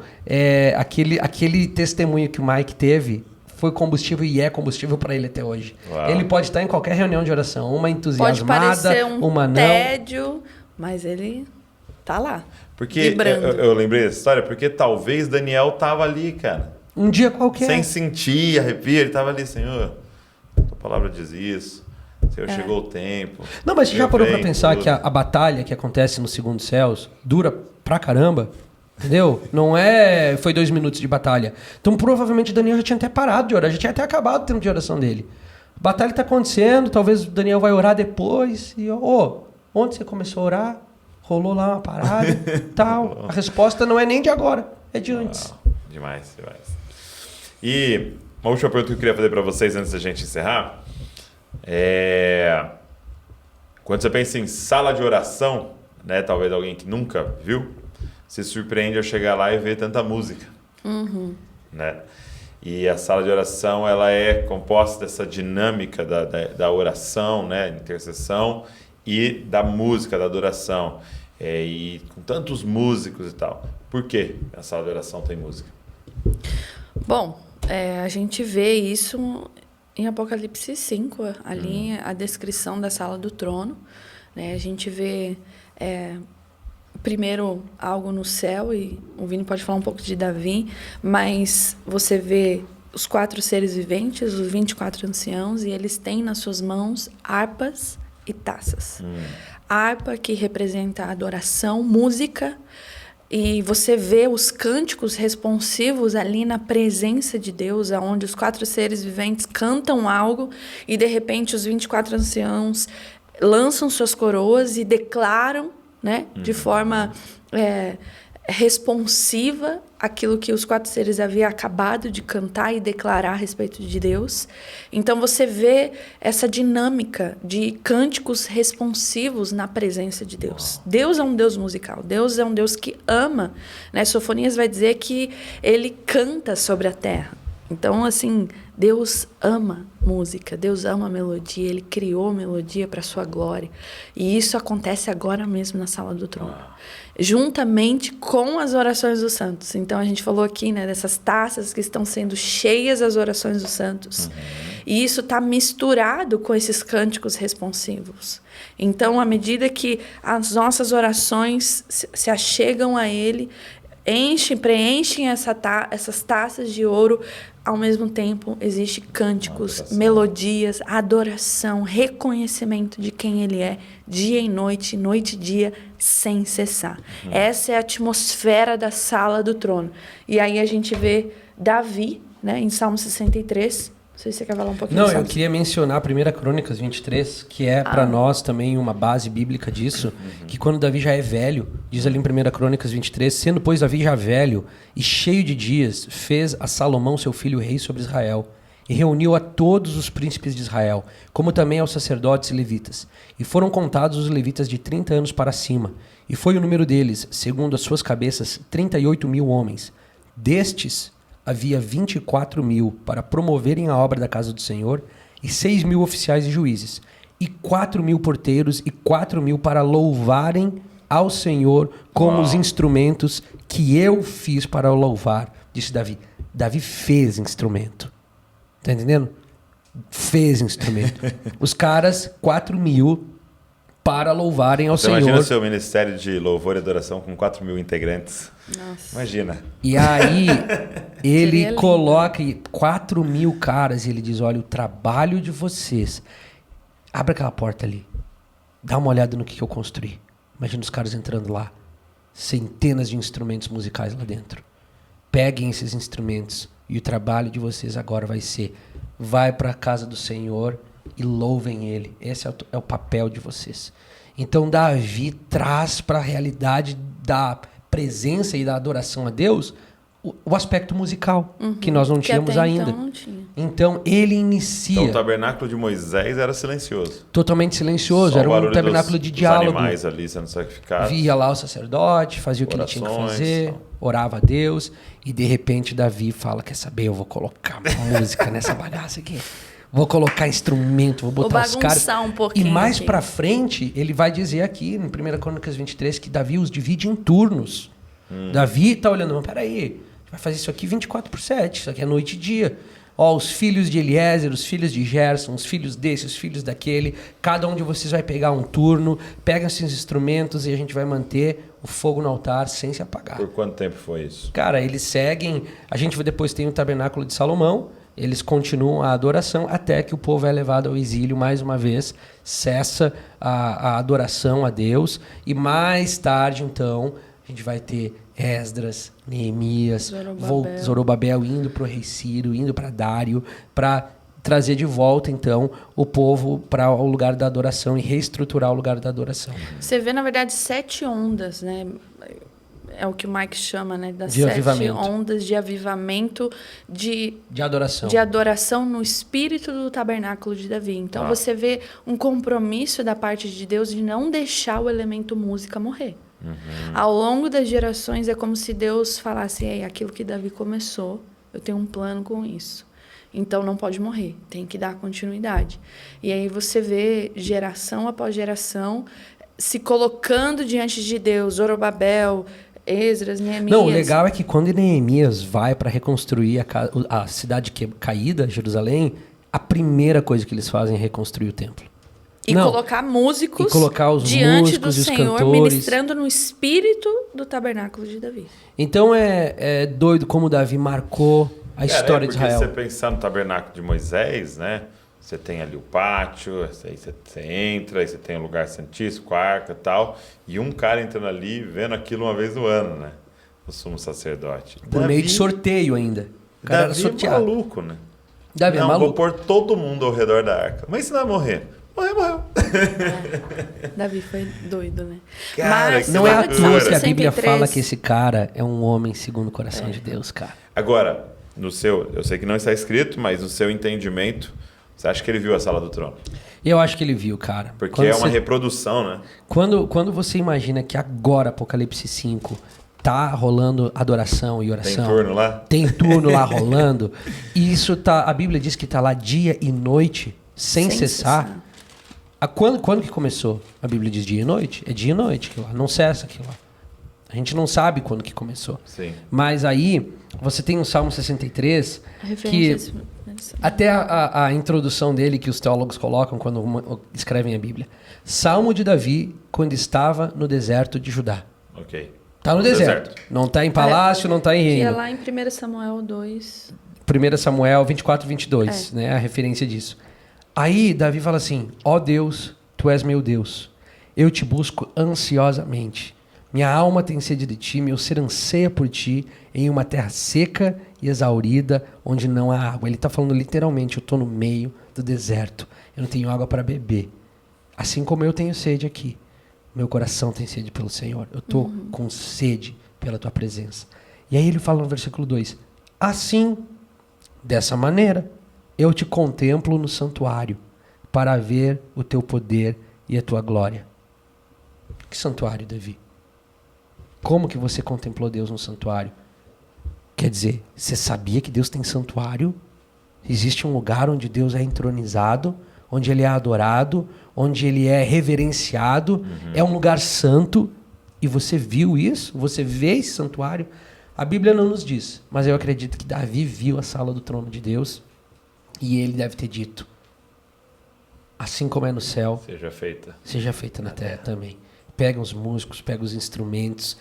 aquele testemunho que o Mike teve foi combustível e é combustível para ele até hoje. Uau. Ele pode estar em qualquer reunião de oração, uma entusiasmada, pode parecer uma não. tédio, mas ele tá lá. Porque eu lembrei dessa história porque talvez Daniel tava ali, cara. Um dia qualquer. Sem sentir arrepio, ele tava ali, Senhor, a palavra diz isso. Senhor, chegou o tempo. Não, mas você já parou pra pensar tudo. que a batalha que acontece no segundo céus dura pra caramba? Entendeu? Não foi 2 minutos de batalha. Então, provavelmente, Daniel já tinha até parado de orar. Já tinha até acabado o tempo de oração dele. A batalha tá acontecendo. Talvez o Daniel vai orar depois. E, onde você começou a orar? Rolou lá uma parada tal. A resposta não é nem de agora. É de antes. Demais. E uma última pergunta que eu queria fazer para vocês antes da gente encerrar. Quando você pensa em sala de oração, né, talvez alguém que nunca viu, se surpreende ao chegar lá e ver tanta música. Né? E a sala de oração ela é composta dessa dinâmica da oração, né, intercessão e da música, da adoração. E com tantos músicos e tal. Por que a sala de oração tem música? Bom, a gente vê isso em Apocalipse 5, ali a descrição da sala do trono. Né? A gente vê primeiro algo no céu, e o Vini pode falar um pouco de Davi, mas você vê os 4 seres viventes, os 24 anciãos, e eles têm nas suas mãos harpas e taças. A harpa que representa a adoração, música, e você vê os cânticos responsivos ali na presença de Deus, onde os 4 seres viventes cantam algo e, de repente, os 24 anciãos lançam suas coroas e declaram, né, de forma responsiva aquilo que os 4 seres haviam acabado de cantar e declarar a respeito de Deus. Então você vê essa dinâmica de cânticos responsivos na presença de Deus. Deus é um Deus musical, Deus é um Deus que ama, né? Sofonias vai dizer que ele canta sobre a terra. Então, assim, Deus ama música, Deus ama melodia, Ele criou melodia para a sua glória. E isso acontece agora mesmo na sala do trono, juntamente com as orações dos santos. Então, a gente falou aqui, né, dessas taças que estão sendo cheias das orações dos santos. E isso está misturado com esses cânticos responsivos. Então, à medida que as nossas orações se achegam a Ele, preenchem essas taças de ouro. Ao mesmo tempo, existem cânticos, melodias, adoração, reconhecimento de quem Ele é, dia e noite e dia, sem cessar. Essa é a atmosfera da sala do trono. E aí a gente vê Davi, né, em Salmo 63. Não sei se você quer falar um pouquinho. Não, eu queria mencionar 1 Crônicas 23, que é para nós também uma base bíblica disso, que quando Davi já é velho, diz ali em 1 Crônicas 23, sendo pois Davi já velho e cheio de dias, fez a Salomão seu filho rei sobre Israel, e reuniu a todos os príncipes de Israel, como também aos sacerdotes e levitas. E foram contados os levitas de 30 anos para cima, e foi o número deles, segundo as suas cabeças, 38.000 homens. Destes havia 24.000 para promoverem a obra da casa do Senhor, e 6.000 oficiais e juízes, e 4.000 porteiros, e 4.000 para louvarem ao Senhor com os instrumentos que eu fiz para o louvar, disse Davi. Davi fez instrumento. Tá entendendo? Fez instrumento. Os caras, 4.000, para louvarem ao Você Senhor. imagina o seu ministério de louvor e adoração com 4.000 integrantes. Nossa. Imagina. E aí ele Seria lindo. coloca 4.000 caras e ele diz, olha, o trabalho de vocês... Abre aquela porta ali. Dá uma olhada no que eu construí. Imagina os caras entrando lá. Centenas de instrumentos musicais lá dentro. Peguem esses instrumentos e o trabalho de vocês agora vai ser... Vai para a casa do Senhor e louvem Ele. Esse é o papel de vocês. Então Davi traz para a realidade da presença e da adoração a Deus o aspecto musical, que nós não tínhamos até ainda. Então, não tinha. Então ele inicia Então o tabernáculo de Moisés era silencioso. totalmente silencioso, Só o era um barulho tabernáculo de dos diálogo. animais ali sendo sacrificados. Via lá o sacerdote, fazia o que ele tinha que Orações, fazer, tal. orava a Deus, e de repente Davi fala, quer saber, eu vou colocar música nessa bagaça aqui. Vou colocar instrumento, vou botar os caras. bagunçar um pouquinho E mais aqui. pra frente, ele vai dizer aqui, em 1 Crônicas 23, que Davi os divide em turnos. Davi tá olhando, mas peraí, a gente vai fazer isso aqui 24/7, isso aqui é noite e dia. Ó, os filhos de Eliezer, os filhos de Gerson, os filhos desse, os filhos daquele, cada um de vocês vai pegar um turno, pega esses instrumentos e a gente vai manter o fogo no altar sem se apagar. Por quanto tempo foi isso? Cara, eles seguem. A gente depois tem o tabernáculo de Salomão. Eles continuam a adoração até que o povo é levado ao exílio mais uma vez. Cessa a adoração a Deus. E mais tarde, então, a gente vai ter Esdras, Neemias, Zorobabel indo para o rei Ciro, indo para Dário, para trazer de volta, então, o povo para o lugar da adoração e reestruturar o lugar da adoração. Você vê, na verdade, 7 ondas, né? É o que o Mike chama, né? Das De 7 avivamento. ondas de avivamento de adoração. de adoração no espírito do tabernáculo de Davi. Então, você vê um compromisso da parte de Deus de não deixar o elemento música morrer. Ao longo das gerações, é como se Deus falasse, ei, aquilo que Davi começou, eu tenho um plano com isso. Então, não pode morrer, tem que dar continuidade. E aí você vê geração após geração se colocando diante de Deus, Zorobabel, Esdras, Neemias. Não, o legal é que quando Neemias vai para reconstruir a cidade caída, Jerusalém, a primeira coisa que eles fazem é reconstruir o templo. E colocar músicos E colocar os diante músicos do e os Senhor, cantores. ministrando no espírito do tabernáculo de Davi. Então é doido como Davi marcou a história de Israel. Porque você pensar no tabernáculo de Moisés, né? Você tem ali o pátio, aí você entra, aí você tem o lugar santíssimo, com a arca e tal, e um cara entrando ali, vendo aquilo uma vez no ano, né? O sumo sacerdote. Por meio de sorteio ainda. O cara era Davi é sorteado. maluco, né? Davi é Não, maluco. vou pôr todo mundo ao redor da arca. Mas se não vai morrer? Morreu. Davi foi doido, né? Cara, que Não é à loucura. toa que a 63. Bíblia fala que esse cara é um homem segundo o coração de Deus, cara. Agora, eu sei que não está escrito, mas no seu entendimento, você acha que ele viu a sala do trono? Eu acho que ele viu, cara. Porque Quando é uma você- reprodução, né? Quando você imagina que agora, Apocalipse 5, tá rolando adoração e Tem oração. turno lá? Tem turno lá rolando. E isso tá. A Bíblia diz que tá lá dia e noite, sem cessar. Quando que começou? A Bíblia diz dia e noite? É dia e noite aquilo lá. Não cessa aquilo lá. A gente não sabe quando que começou. Sim. Mas aí, você tem o Salmo 63, A que referência até a introdução dele que os teólogos colocam quando escrevem a Bíblia. Salmo de Davi, quando estava no deserto de Judá. Ok. Tá no deserto. Não tá em palácio, não tá em que é reino. lá em 1 Samuel 2. 1 Samuel 24:22, né? A referência disso. Aí Davi fala assim: ó Deus, tu és meu Deus. Eu te busco ansiosamente. Minha alma tem sede de ti, meu ser anseia por ti em uma terra seca e exaurida, onde não há água. Ele está falando literalmente, eu estou no meio do deserto. Eu não tenho água para beber. Assim como eu tenho sede aqui. Meu coração tem sede pelo Senhor. Eu estou com sede pela tua presença. E aí ele fala no versículo 2: assim, dessa maneira, eu te contemplo no santuário, para ver o teu poder e a tua glória. Que santuário, Davi? Como que você contemplou Deus no santuário? Quer dizer, você sabia que Deus tem santuário? Existe um lugar onde Deus é entronizado, onde Ele é adorado, onde Ele é reverenciado, é um lugar santo, e você viu isso? Você vê esse santuário? A Bíblia não nos diz, mas eu acredito que Davi viu a sala do trono de Deus, e ele deve ter dito: assim como é no céu, seja feita na terra também. Pega os músicos, pega os instrumentos.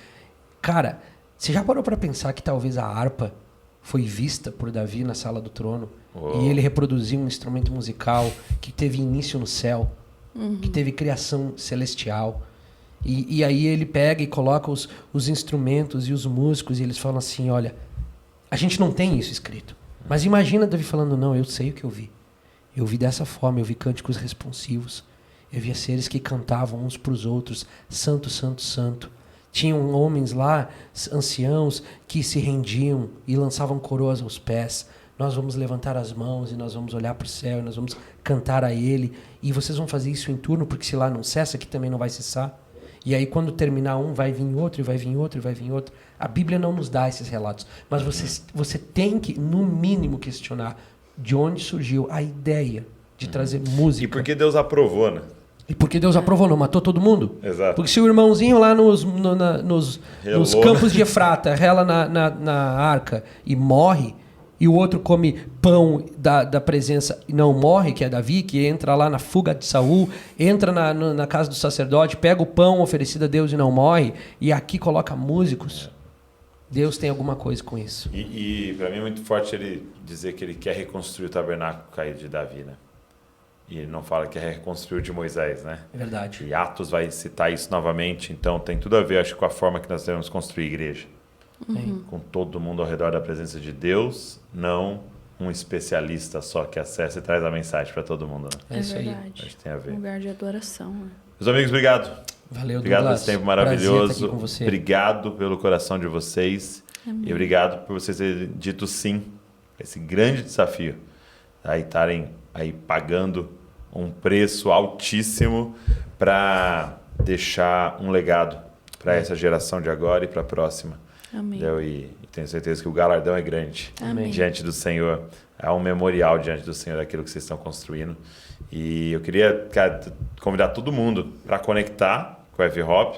Cara, você já parou para pensar que talvez a harpa foi vista por Davi na sala do trono? Uou. E ele reproduziu um instrumento musical que teve início no céu, que teve criação celestial. E aí ele pega e coloca os instrumentos e os músicos e eles falam assim, olha, a gente não tem isso escrito. Mas imagina Davi falando, não, eu sei o que eu vi. Eu vi dessa forma, eu vi cânticos responsivos. Eu via seres que cantavam uns para os outros, santo, santo, santo. Tinham homens lá, anciãos, que se rendiam e lançavam coroas aos pés. Nós vamos levantar as mãos e nós vamos olhar para o céu e nós vamos cantar a Ele. E vocês vão fazer isso em turno, porque se lá não cessa, aqui também não vai cessar. E aí quando terminar um, vai vir outro, e vai vir outro, e vai vir outro. A Bíblia não nos dá esses relatos. Mas você tem que, no mínimo, questionar de onde surgiu a ideia de trazer música. E por que Deus aprovou, né? E porque Deus aprovou, não matou todo mundo? Exato. Porque se o irmãozinho lá nos campos de Efrata rela na arca e morre, e o outro come pão da presença e não morre, que é Davi, que entra lá na fuga de Saul, entra na casa do sacerdote, pega o pão oferecido a Deus e não morre, e aqui coloca músicos. Deus tem alguma coisa com isso. E para mim é muito forte ele dizer que ele quer reconstruir o tabernáculo caído de Davi, né? E ele não fala que é reconstruir o de Moisés, né? É verdade. E Atos vai citar isso novamente, então tem tudo a ver, acho, com a forma que nós devemos construir a igreja. Com todo mundo ao redor da presença de Deus, não um especialista só que acessa e traz a mensagem para todo mundo. Né? É isso aí. Acho que tem a ver. Um lugar de adoração. Né? Meus amigos, obrigado. Valeu, Obrigado Douglas. por esse tempo Prazer maravilhoso. estar aqui com você. Obrigado pelo coração de vocês. Amém. E obrigado por vocês terem dito sim a esse grande desafio. Aí estarem aí pagando um preço altíssimo para deixar um legado para essa geração de agora e para a próxima. Amém. E tenho certeza que o galardão é grande. Amém. Diante do Senhor. É um memorial diante do Senhor daquilo que vocês estão construindo. E eu queria, cara, convidar todo mundo para conectar com o F-Hop,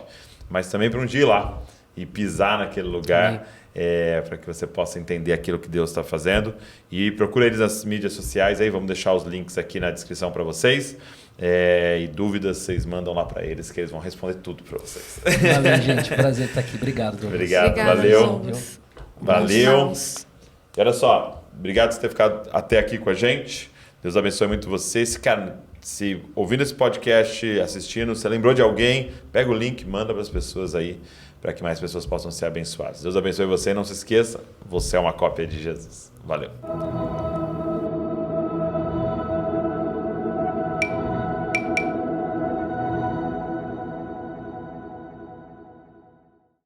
mas também para um dia ir lá e pisar naquele lugar, para que você possa entender aquilo que Deus está fazendo. E procura eles nas mídias sociais, aí vamos deixar os links aqui na descrição para vocês. E dúvidas, vocês mandam lá para eles, que eles vão responder tudo para vocês. Valeu, gente. Prazer estar aqui. Obrigado, Douglas. Obrigado, Obrigada, valeu. Douglas. Valeu. Bons E olha só, obrigado por ter ficado até aqui com a gente. Deus abençoe muito vocês. Cara, se ouvindo esse podcast, assistindo, você lembrou de alguém, pega o link, manda para as pessoas aí, para que mais pessoas possam ser abençoadas. Deus abençoe você e não se esqueça, você é uma cópia de Jesus. Valeu.